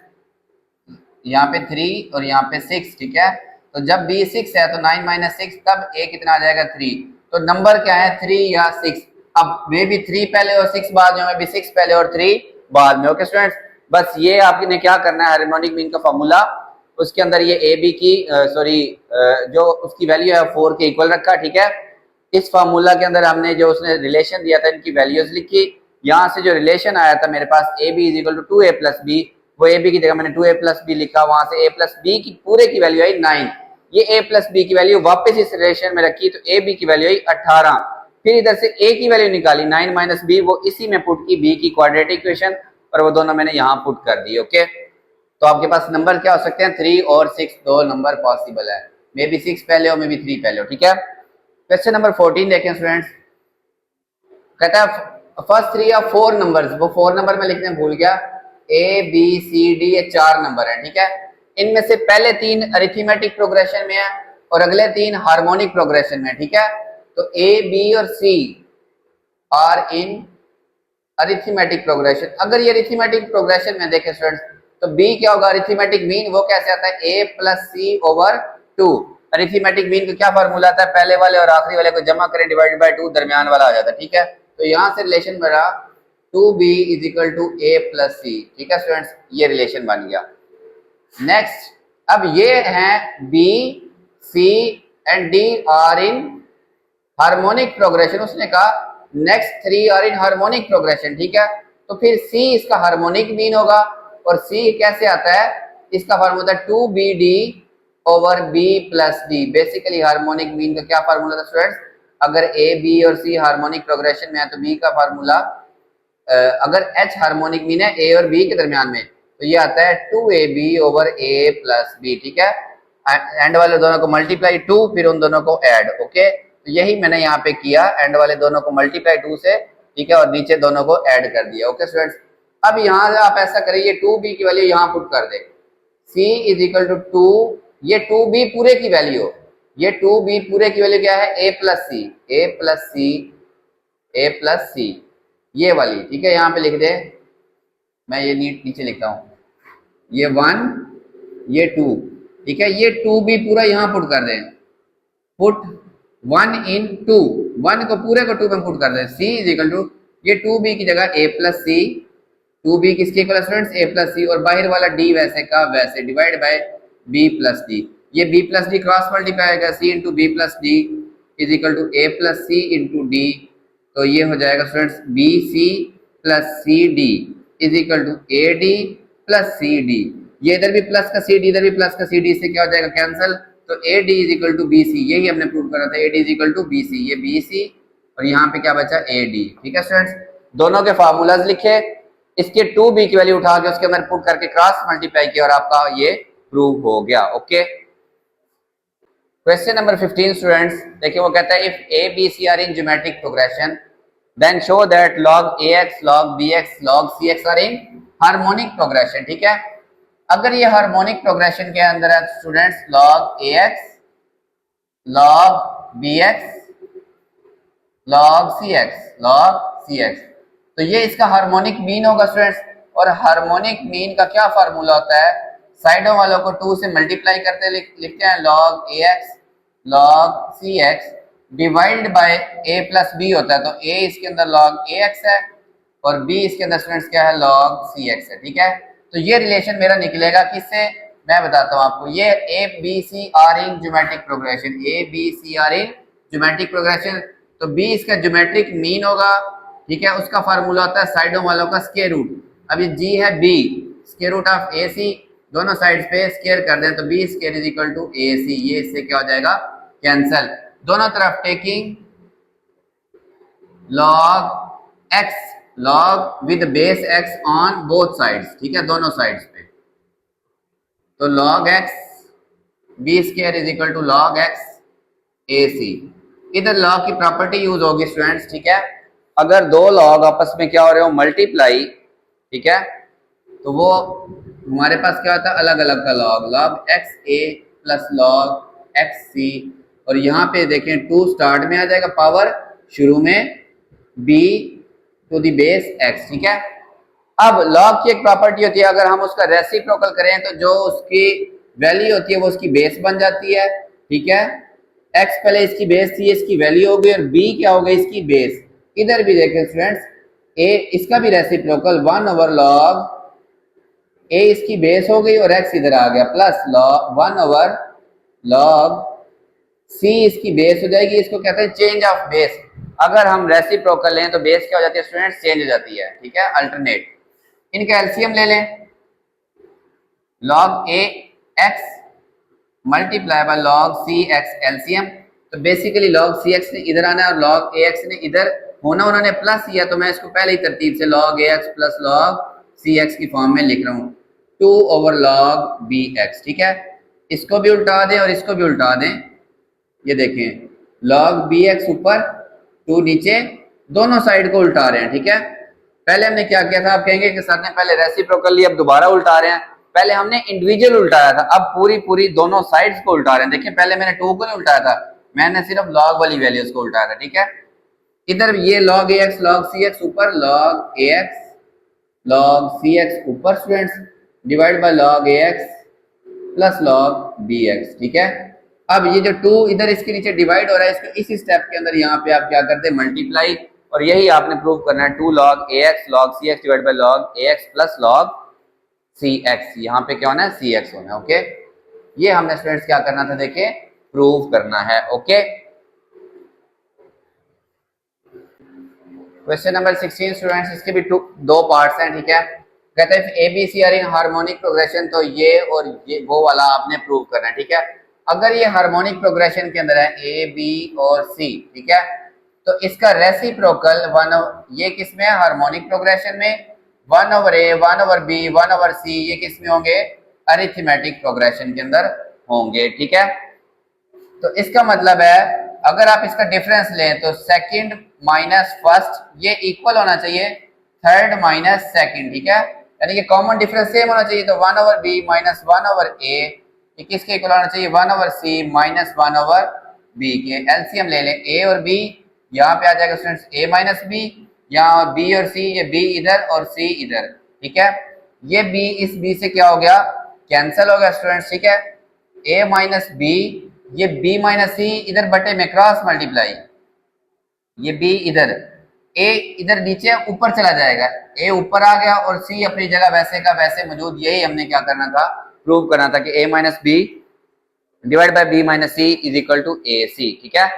यहाँ पे 3 और यहाँ पे 6, ठीक है। तो जब b 6 है तो 9 माइनस 6, तब a कितना आ जाएगा 3। तो नंबर क्या है 3 या 6। अब वे भी 3 पहले और 6 बाद में, भी 6 पहले और 3 बाद में। ओके स्टूडेंट्स, बस ये आपने क्या करना है, हार्मोनिक मीन का फॉर्मूला, उसके अंदर ये ए बी की जो उसकी वैल्यू है 4 के इक्वल रखा, ठीक है। इस फार्मूला के अंदर हमने जो उसने रिलेशन दिया था इनकी वैल्यूज लिखी। यहाँ से जो रिलेशन आया था मेरे पास A B is equal to 2a plus B, वो ए बी की जगह मैंने 2a प्लस बी लिखा, वहां से a प्लस बी की पूरे की वैल्यू आई 9। ये a प्लस बी की वैल्यू वापस इस रिलेशन में रखी तो a बी की वैल्यू आई 18। फिर इधर से a की वैल्यू निकाली 9 माइनस बी, वो इसी में पुट की b की क्वाड्रेटिक इक्वेशन, और वो दोनों मैंने यहाँ पुट कर दी। ओके, तो आपके पास नंबर क्या हो सकते हैं 3 और 6, दो नंबर पॉसिबल है। मे बी 6 पहले हो, मे बी 3 पहले हो, ठीक है। क्वेश्चन नंबर 14 देखें स्टूडेंट्स, कहता है फर्स्ट 3 या 4 नंबर्स, वो 4 नंबर में लिखने भूल गया, ए बी सी डी ये 4 नंबर है, ठीक है। इनमें से पहले 3 अरिथमेटिक प्रोग्रेशन में है और अगले 3 हार्मोनिक प्रोग्रेशन में, ठीक है। तो ए बी और सी आर इन अरिथमेटिक प्रोग्रेशन। अगर ये अरिथमेटिक प्रोग्रेशन में देखें स्टूडेंट्स, तो b क्या होगा अरिथमेटिक मीन, वो कैसे आता है a plus C over 2। Arithmetic mean का क्या फार्मूला आता है, पहले वाले और आखिरी वाले को जमा करें डिवाइडेड बाय 2, दरमियान वाला आ जाता है, ठीक है। तो यहाँ से रिलेशन बना 2b is equal to a plus C, ठीक है स्टूडेंट्स, ये रिलेशन बन गया। नेक्स्ट, अब ये हैं b c and d are in harmonic progression. उसने कहा next 3 are in harmonic progression, ठीक है। तो फिर c इसका हार्मोनिक मीन होगा, और c कैसे आता है, इसका formula 2bd over b plus d। Basically harmonic mean का क्या फार्मूला था स्टूडेंट्स, अगर a b और c हार्मोनिक प्रोग्रेशन में है तो b का फार्मूला, अगर h हार्मोनिक मीन है a और b के दरमियान में, तो ये आता है 2ab over a plus b, ठीक है। एंड वाले दोनों को मल्टीप्लाई 2, फिर उन दोनों को ऐड। ओके, तो यही मैंने यहाँ पे किया, एंड वाले दोनों को मल्टीप्लाई 2 से, ठीक है, और नीचे दोनों को ऐड कर दिया। ओके स्टूडेंट्स, अब यहाँ से आप ऐसा करें, ये 2b की वैल्यू यहाँ पुट कर दे, c इज इक्वल टू 2, ये 2b पूरे की वैल्यू, ये 2b पूरे की वैल्यू क्या है a plus C, a plus C, a plus C, ये वाली, ठीक है। यहाँ पे लिख दे, मैं ये नीचे लिखता हूँ, ये 1 ये 2, ठीक है। ये 2b पूरा यहाँ पुट कर दें, पुट 1 इन 2, 1 को पूरे को 2 में पुट कर दें, c इज इक्वल टू, ये 2b की जगह a प्लस सी, 2b किसके equal students a plus C, और बाहर वाला d वैसे का वैसे divide by b plus d। ये b plus D cross multiply आएगा, c into B plus D is equal to a plus C into D. तो ये हो जाएगा students B C plus C D is equal to A D plus C D. ये इधर भी plus का C D, इधर भी प्लस का सी डी, से क्या हो जाएगा कैंसिल, तो A D is equal to B C, यही हमने प्रूव करा था, A D is equal to B C, ये बी सी और यहाँ पे क्या बचा ए डी। ठीक है स्टूडेंट्स, दोनों के फार्मूलाज लिखे, इसके 2b की वैल्यू उठा के उसके अंदर पुट करके क्रॉस मल्टीप्लाई किया और आपका ये प्रूव हो गया। ओके, क्वेश्चन नंबर 15 स्टूडेंट्स, देखिए वो कहता है if A B C are in geometric progression then show that log ax log bx log cx are in harmonic progression. ठीक है, अगर ये हार्मोनिक प्रोग्रेशन के अंदर है students log ax log bx log cx, तो ये इसका हार्मोनिक मीन होगा स्टूडेंट्स। और हार्मोनिक मीन का क्या फार्मूला होता है, साइडों वालों को 2 से मल्टीप्लाई करते लिखते हैं log ax log cx divide by a plus b होता है, तो a इसके अंदर log ax है और b इसके अंदर स्टूडेंट्स क्या है log cx है। ठीक है, तो ये रिलेशन मेरा निकलेगा किससे, मैं बताता हूँ आपको। ये A B C are in geometric progression, A B C are in geometric progression, तो b इसका ज्योमेट्रिक मीन होगा। ठीक है, उसका फार्मूला होता है साइडों वालों का स्क्वायर रूट। अब ये g है b, square root of A C, दोनों साइड्स पे स्क्वायर कर दें तो b square is equal to A C, ये इससे क्या हो जाएगा कैंसल, दोनों तरफ taking log x log with base x on both sides. ठीक है, दोनों साइड्स पे, तो log x b square is equal to log x A C. इधर लॉग की प्रॉपर्टी यूज होगी स्टूडेंट्स। ठीक है, अगर दो लॉग आपस में क्या हो रहे हो मल्टीप्लाई, ठीक है, तो वो हमारे पास क्या होता है अलग अलग का log, log x a plus log x c, और यहाँ पे देखें 2 स्टार्ट में आ जाएगा, पावर शुरू में b to the base x। ठीक है, अब log की एक प्रॉपर्टी होती है, अगर हम उसका रेसिप्रोकल करें तो जो उसकी वैल्यू होती है वो उसकी बेस बन जाती है। ठीक है, x पहले इसकी बेस थी, इसकी वैल्यू हो गई, और b क्या हो गई इसकी बेस। इधर भी देखें स्टूडेंट्स, a इसका भी रेसिप्रोकल 1 ओवर log a इसकी बेस हो गई और x इधर आ गया, plus log 1 over log c इसकी बेस हो जाएगी। इसको कहते हैं चेंज ऑफ बेस। अगर हम रेसिप्रोकल लें तो बेस क्या हो जाती है स्टूडेंट्स, चेंज हो जाती है। ठीक है, अल्टरनेट। इनका एलसीएम ले लें, log a x multiply by log C X LCM, तो बेसिकली log सी एक्स ने इधर आना है और log ए एक्स ने इधर होना, उन्होंने प्लस किया तो मैं इसको पहले ही तरतीब से log A x plus log C x की फॉर्म में लिख रहा हूँ, 2 ओवर log बी एक्स। ठीक है, इसको भी उल्टा दें और इसको भी उल्टा दें, ये देखें log बी एक्स ऊपर 2 नीचे, दोनों साइड को उल्टा रहे हैं। ठीक है, पहले हमने क्या किया था, आप कहेंगे कि सर ने पहले रेसिप्रोकल लिया अब दोबारा उल्टा रहे हैं, पहले हमने इंडिविजुअल उल्टाया था, अब पूरी दोनों साइड्स को उल्टा रहे हैं। देखिए पहले मैंने 2 को नहीं उल्टाया था, मैंने सिर्फ log वाली वैल्यूज को उल्टाया था। ठीक है, इधर ये log A X log C X ऊपर, log A X log C X ऊपर students, divide by log A x plus log B X. ठीक है, अब ये जो 2 इधर इसके नीचे डिवाइड हो रहा है, इसको इस स्टेप के अंदर यहाँ पे आप क्या करते हैं मल्टीप्लाई, और यही आपने प्रूव करना है 2 log A X log C X divide by log A x plus log C X, यहाँ पे क्या होना है सी एक्स होना है। ओके, ये हमने स्टूडेंट्स क्या करना था, देखिए प्रूव करना है। ओके, क्वेश्चन नंबर 16 स्टूडेंट्स, इसके भी 2 पार्ट्स हैं। ठीक है, कहते हैं a B C are in harmonic progression, तो ये और ये वो वाला आपने प्रूव करना है। ठीक है, अगर ये हार्मोनिक प्रोग्रेशन के अंदर है ए बी और सी, ठीक है, तो इसका रेसिप्रोकल 1, ये किस में है हार्मोनिक प्रोग्रेशन में, 1 ओवर ए 1 ओवर बी 1 ओवर सी, ये किस में होंगे अरिथमेटिक प्रोग्रेशन के अंदर होंगे। ठीक है, तो इसका मतलब है अगर आप इसका डिफरेंस लें तो सेकंड माइनस फर्स्ट ये इक्वल होना चाहिए थर्ड माइनस सेकंड। ठीक है, यानी कि कॉमन डिफरेंस सेम होना चाहिए, तो 1 ओवर बी माइनस 1 ओवर ए, ये किसके इक्वल होना चाहिए 1 ओवर सी माइनस 1 ओवर बी के। एलसीएम ले लें, ए और बी यहाँ पे आ जाएगा स्टूडेंट्स ए माइनस बी, यहाँ बी और सी, ये बी इधर और सी इधर। ठीक है, ये बी इस बी से क्या हो गया कैंसिल हो गया स्टूडेंट्स। ठीक है, ए माइनस बी, ये बी माइनस सी इधर बटे में क्रॉस मल्टीप्लाई, ये बी इधर, ए इधर नीचे ऊपर चला जाएगा, ए ऊपर आ गया और सी अपनी जगह वैसे का वैसे मौजूद। यही हमने क्या करना था प्रूव करना था कि A minus B divide by B minus C is equal to A C. ठीक है,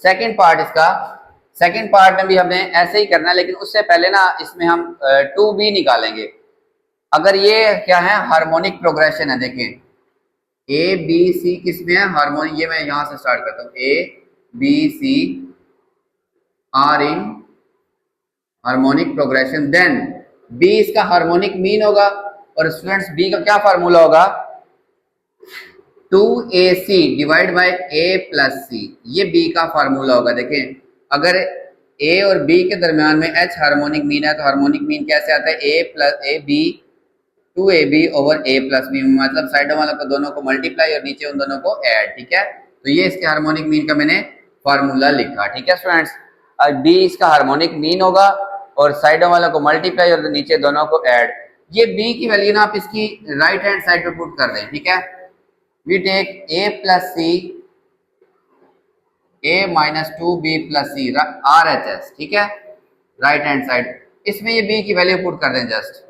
सेकेंड पार्ट इसका, सेकेंड पार्ट में भी हमने ऐसे ही करना है, लेकिन उससे पहले ना इसमें हम 2b निकालेंगे। अगर ये क्या है हार्मोनिक प्रोग्रेशन है, देखिए ए बी सी किस में है, हार्मोनिक, ये मैं यहां से स्टार्ट करता हूं, A B C are in harmonic progression, then B इसका हार्मोनिक मीन होगा, और स्टूडेंट्स बी का क्या फार्मूला होगा, 2ac divide by a plus C, ये b का फार्मूला होगा। देखें अगर a और b के दरमियान में h हार्मोनिक मीन है तो हार्मोनिक मीन कैसे आता है, a plus A b 2ab over a plus b, मतलब साइडों वालों को दोनों को मल्टीप्लाई और नीचे उन दोनों को ऐड, ठीक है। तो ये इसके हार्मोनिक मीन का मैंने फार्मूला लिखा, ठीक है स्टूडेंट्स। अब b इसका हार्मोनिक मीन होगा और साइडों वालों को मल्टीप्लाई और नीचे दोनों को ऐड। ये b की वैल्यू ना आप इसकी राइट हैंड साइड पे पुट कर दें, ठीक है। We take a plus c, a minus 2b plus c, RHS, ठीक है, राइट हैंड साइड। इसमें ये b की वैल्यू पुट कर दें, जस्ट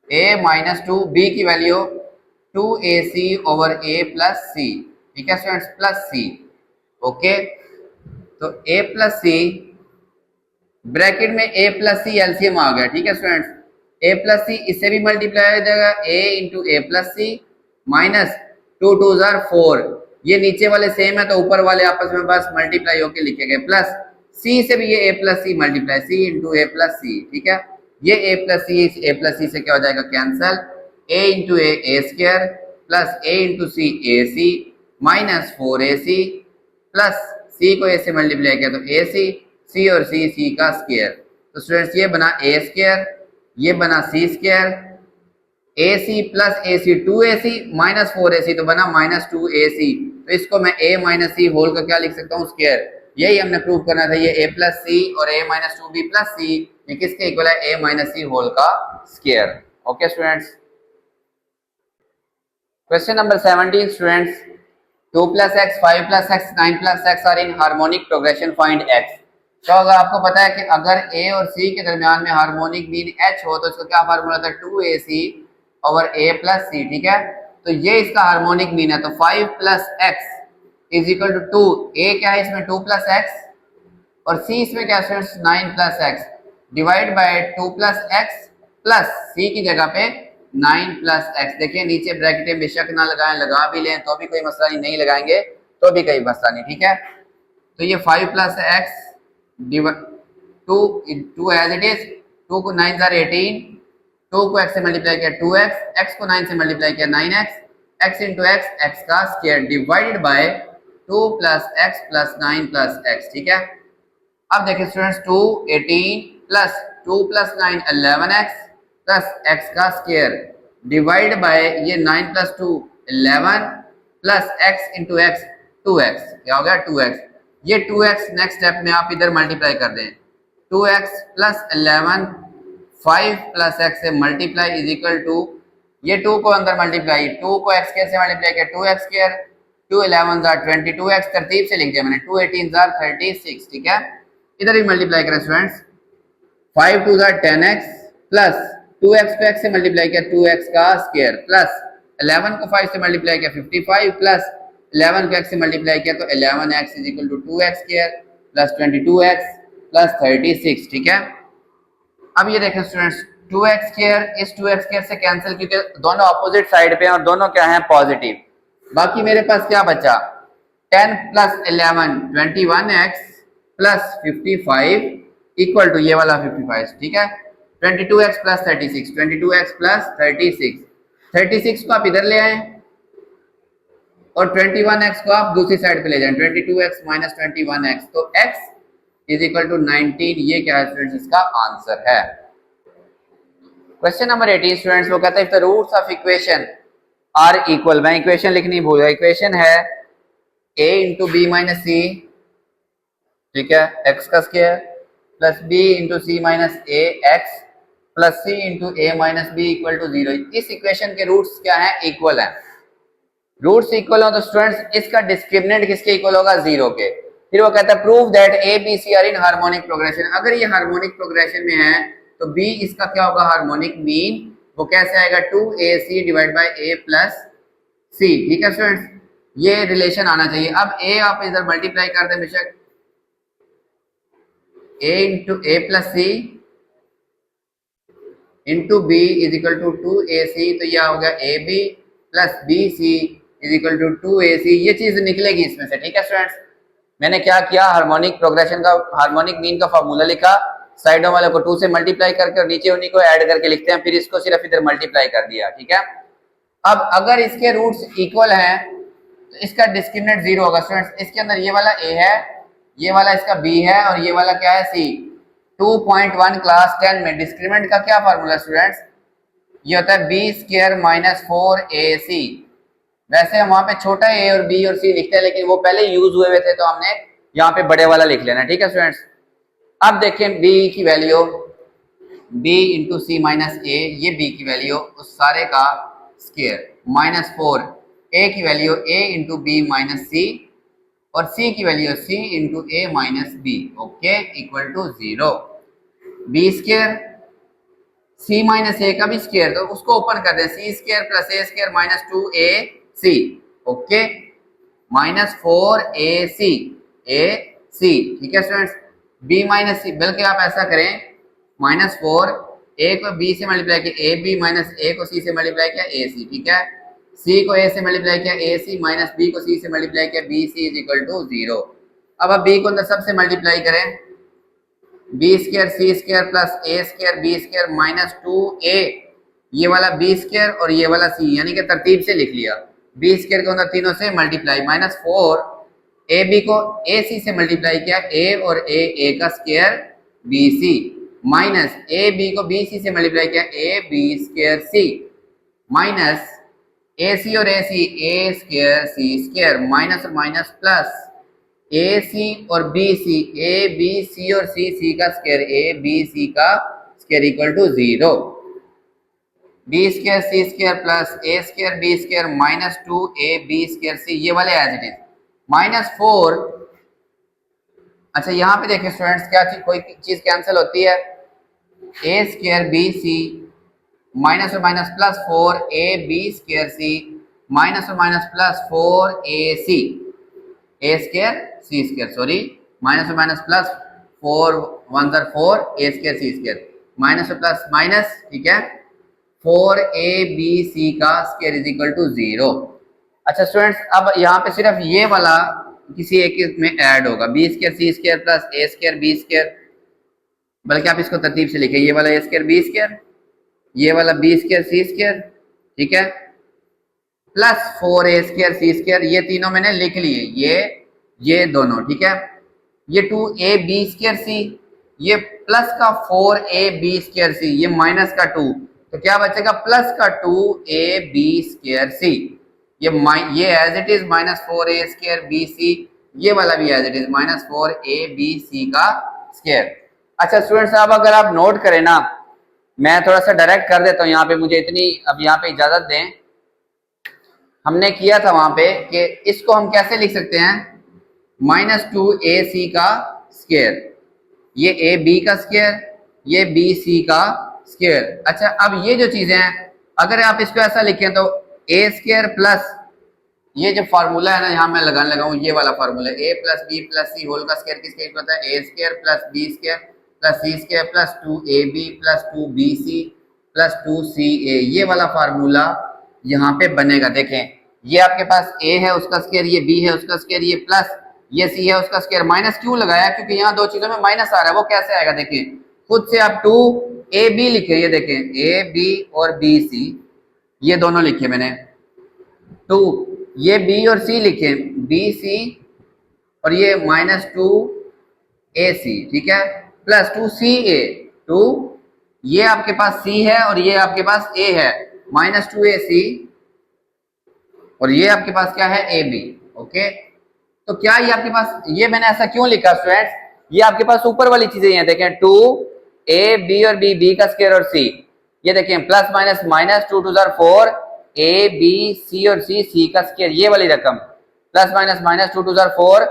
a माइनस 2, b की value 2ac over a plus C, ठीक है स्टूडेंट्स, प्लस सी, ओके। तो a प्लस सी ब्रैकेट में a प्लस सी एलसीएम आ गया, ठीक है स्टूडेंट्स। a प्लस सी इससे भी मल्टीप्लाई हो जाएगा, a into A plus C minus 2 2 जार 4, ये नीचे वाले सेम है तो ऊपर वाले आपस में बस मल्टीप्लाई होके लिखे गए, प्लस c से भी ये a plus C multiply, c into A plus C, ठीक है। ये a प्लस सी से क्या हो जाएगा, cancel, a into a square plus a into c a c minus 4ac plus c को a से मल्टीप्लाई किया तो ac, c और c का स्क्वायर। तो स्टूडेंट्स ये बना a स्क्वायर, ये बना c square, ac plus ac 2ac minus 4ac तो बना माइनस 2ac। तो इसको मैं a माइनस सी होल का क्या लिख सकता हूँ, स्क्वायर। यही हमने प्रूव करना था, ये a प्लस सी और a minus 2b plus C ये किसके इक्वल है, a माइनस सी होल का square. Okay students, question number 17 students, 2 plus x 5 plus x 9 plus x are in harmonic progression, find x. तो अगर आपको पता है कि अगर a और c के दरमियान में हार्मोनिक मीन h हो तो इसका क्या फार्मूला था, 2ac over a plus C, ठीक है। तो ये इसका हार्मोनिक मीन है, तो 5 plus x is equal to 2, a क्या है इसमें 2 प्लस एक्स और c इसमें क्या है 9 plus x, divide bye 2 plus x plus c की जगह पे 9 प्लस एक्स। देखिए नीचे ब्रैकेट में बेशक ना लगाएं, लगा भी लें तो भी कोई मसला नहीं, नहीं लगाएंगे तो भी कोई मसला नहीं, ठीक है। तो ये 5 plus x two two as it is, 2 को 9 जार 18, 2 को x से मल्टीप्लाई किया 2x, x को 9 से मल्टीप्लाई किया 9x, x into x, x का square divided by 2 plus x plus 9 plus x, ठीक है। अब देखिए students 2 18 plus 2 plus 9 11x plus x का स्क्वायर डिवाइड बाय ये 9 plus 2 11 plus x into x 2x, क्या हो गया 2x। ये 2x नेक्स्ट स्टेप में आप इधर मल्टीप्लाई कर दें, 2x प्लस 11 5 प्लस x से मल्टीप्लाई इज इक्वल टू, ये 2 को अंदर मल्टीप्लाई, 2 को x स्क्वायर से मल्टीप्लाई किया 2x स्क्वायर, 2 11 जार 22x तरतीब से लिख दिया मैंने, 2 18 जार 36, ठीक है। इधर भी मल्टीप्लाई करें students, 5 2 jar 10x plus 2x को x से मल्टीप्लाई किया 2x का स्क्वायर प्लस 11 को 5 से मल्टीप्लाई किया 55 प्लस 11 को x से मल्टीप्लाई किया तो 11x is equal to 2x square plus 22x plus 36, ठीक है। अब ये देखें स्टूडेंट्स 2x स्क्वायर इस 2x स्क्वायर से कैंसिल, क्योंकि दोनों अपोजिट साइड पे हैं और दोनों क्या हैं पॉजिटिव। बाकी मेरे पास क्या बचा, 10 plus 11 21x plus 55 equal to ये वाला 55, ठीक है। 22x प्लस 36, 22x प्लस 36, 36 को आप इधर ले आए और 21x को आप दूसरी साइड पे ले जाएं, 22x माइनस 21x, तो x इज इक्वल टू 19, ये क्या है स्टूडेंट्स इसका आंसर है। क्वेश्चन नंबर 18 स्टूडेंट्स, वो कहता है if the roots of equation are equal, मैं इक्वेशन लिखनी भूल गया, इक्वेशन है a into B minus c, ठीक है, x का square plus b into C minus a x plus C into A minus b equal to 0। इस equation के रूट्स क्या है, इक्वल है। रूट्स इक्वल हो तो स्टूडेंट्स इसका डिस्क्रिमिनेंट किसके इक्वल होगा, 0 के। फिर वो कहता है prove that A B C are in harmonic progression, अगर ये हार्मोनिक प्रोग्रेशन में है तो b इसका क्या होगा, हार्मोनिक मीन, वो कैसे आएगा 2ac divide by a plus C, ठीक है स्टूडेंट्स, ये रिलेशन आना चाहिए। अब a आप इधर मल्टीप्लाई कर दें बेशक, a into A plus C into b is equal to 2ac, तो यह हो गया ab plus B c is equal to 2ac, ये चीज निकलेगी इसमें से। ठीक है स्टूडेंट्स, मैंने क्या किया, हार्मोनिक प्रोग्रेशन का, हार्मोनिक मीन का फॉर्मूला लिखा, साइडों वाले को 2 से मल्टीप्लाई करके और नीचे उन्हीं को ऐड करके लिखते हैं, फिर इसको सिर्फ इधर मल्टीप्लाई कर दिया। ठीक है, अब अगर इसके रूट्स इक्वल हैं तो इसका डिस्क्रिमिनेंट 0 होगा स्टूडेंट्स। इसके अंदर ये वाला a है, ये वाला इसका b है और ये वाला क्या है c। 2.1 क्लास 10 में डिस्क्रिमिनेंट का क्या फार्मूला स्टूडेंट्स, ये होता है b स्क्वायर माइनस 4ac। वैसे हम वहां पे छोटा a और b और c लिखते हैं, लेकिन वो पहले यूज हुए थे तो हमने यहाँ पे बड़े वाला लिख लेना। ठीक है स्टूडेंट्स, अब देखें b की value b into C minus A, ये b की वैल्यू उस सारे का स्क्वायर, माइनस 4 a की value a into B minus C और c की value c into A minus B, okay, equal to 0। b square c minus A का भी स्क्वायर, तो उसको ओपन कर दें, c square plus a square minus 2ac, okay, minus 4ac ac। ठीक है स्टूडेंट्स, b माइनस सी, बल्कि आप ऐसा करें, माइनस 4 a को b से मल्टीप्लाई किया ab माइनस a को c से मल्टीप्लाई किया ac। ठीक है, c को a से मल्टीप्लाई किया ac माइनस b को c से मल्टीप्लाई किया bc इज इक्वल टू 0। अब b को अंदर सबसे मल्टीप्लाई करें, b square c square plus a square b square minus 2a, ये वाला b स्क्वायर और ये वाला c, यानी कि तरतीब से लिख लिया। b स्क्वायर को अंदर तीनों से मल्टीप्लाई, माइनस 4 ab को ac से मल्टीप्लाई किया, a और a का स्क्वायर bc, माइनस ab को bc से मल्टीप्लाई किया, a b square c, minus ac और ac a square c square, minus और माइनस प्लस ac और bc a b c और c c का स्क्वायर a b c का square equal to 0। b square c square plus a square b square minus 2 a b square c, ये वाले as it is, minus 4। अच्छा यहाँ पे देखिए students, क्या चीज, कोई चीज कैंसिल होती है, a square b c minus और minus plus 4 a b square c minus और minus plus 4 a c a square c square, sorry, minus और minus plus 4 1 4 a square c square, minus और प्लस माइनस, ठीक है, 4 a b c का square is equal to 0। अच्छा students, अब यहाँ पे सिर्फ ये वाला किसी एक में ऐड होगा, b square c square plus a square b square, बल्कि आप इसको तरतीब से लिखें, ये वाला a स्क्वायर b स्क्वायर, ये वाला b स्क्वायर c स्क्वायर, ठीक है, plus 4a square c square, ये तीनों मैंने लिख लिए, ये दोनों, ठीक है, ये 2ab स्क्वायर c, ये प्लस का 4ab स्क्वायर c, ये माइनस का 2, तो क्या बचेगा, प्लस का 2ab स्क्वायर c, ये as it is minus 4a square bc, ये वाला भी as it is minus 4abc का स्क्वायर। अच्छा स्टूडेंट्स, अब अगर आप नोट करें ना, मैं थोड़ा सा डायरेक्ट कर देता हूँ यहाँ पे, मुझे इतनी अब यहाँ पे इजाजत दें। हमने किया था वहां पे कि इसको हम कैसे लिख सकते हैं, माइनस 2ac का स्क्वायर, ये ab का स्क्वायर, ये bc का स्क्वायर। अच्छा अब ये जो चीजें हैं, अगर आप इसको ऐसा लिखें तो a स्क्वायर प्लस, ये जो फार्मूला है ना, यहाँ मैं लगाने लगा हूँ, ये वाला formula, a plus b plus c whole का स्क्वायर किसका इक्वल होता है, a square plus b square plus c square plus 2ab plus 2bc plus 2ca, ये वाला फार्मूला यहाँ पे बनेगा। देखें, ये आपके पास a है उसका स्क्वायर, ये b है उसका स्क्वायर, ये प्लस ये c है उसका स्क्वायर। माइनस क्यों लगाया, क्योंकि यहाँ दो चीजों में माइनस आ रहा है, वो कैसे आएगा, देखें खुद से आप 2ab लिखे, ये देखें ab और bc, ये दोनों लिखे मैंने, 2 ये b और c लिखे, bc और ये माइनस 2ac, ठीक है, प्लस 2ca, 2 ये आपके पास c है और ये आपके पास a है, माइनस 2ac और ये आपके पास क्या है, ab, ओके। तो क्या ये आपके पास, ये मैंने ऐसा क्यों लिखा स्टूडेंट्स, ये आपके पास ऊपर वाली चीजें हैं, देखें 2ab और b का स्क्वायर और c, ये देखें plus minus minus 2 2 4 a b c और c का स्क्वायर, ये वाली रकम, प्लस माइनस माइनस 2 2 4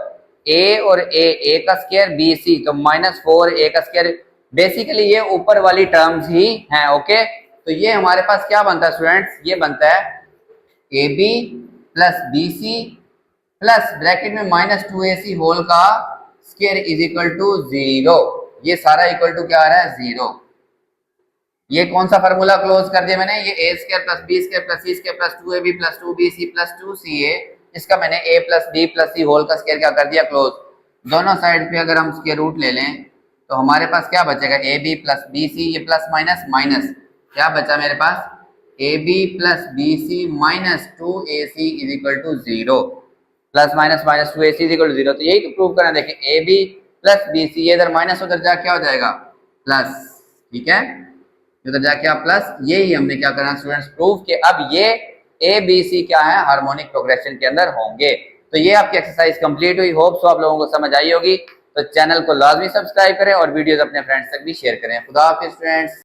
a और a का स्क्वायर bc, तो माइनस 4a का स्क्वायर। बेसिकली ये ऊपर वाली टर्म्स ही हैं, ओके। तो ये हमारे पास क्या बनता है स्टूडेंट्स, ये बनता है ab plus bc plus bracket में माइनस 2ac होल का स्क्वायर इज इक्वल टू 0, ये सारा इक्वल टू क्या आ रहा है, 0। ये कौन सा फार्मूला क्लोज कर दिया मैंने, ये A square plus B square plus C square plus 2ab plus 2bc plus 2ca, इसका मैंने a plus b plus c whole का स्क्वायर क्या कर दिया, क्लोज। दोनों साइड पे अगर हम स्क्वायर रूट ले लें तो हमारे पास क्या बचेगा, ab प्लस bc, ये प्लस माइनस माइनस, क्या बचा मेरे पास, ab plus bc minus 2ac is equal to 0, plus minus minus 2ac is equal to 0। तो यही तो प्रूव करना, देखिए ab प्लस bc, ये इधर माइनस उधर जा क्या हो जाएगा, प्लस, ठीक है, उधर जाके आप प्लस, यही हमने क्या करना स्टूडेंट्स, प्रूव कि अब ये ए बी सी क्या है, हार्मोनिक प्रोग्रेशन के अंदर होंगे। तो ये आपकी एक्सरसाइज कंप्लीट हुई, होप सो आप लोगों को समझ आई होगी। तो चैनल को लाजमी सब्सक्राइब करें और वीडियोस अपने फ्रेंड्स तक भी शेयर करें। खुदा हाफिज़ स्टूडेंट्स।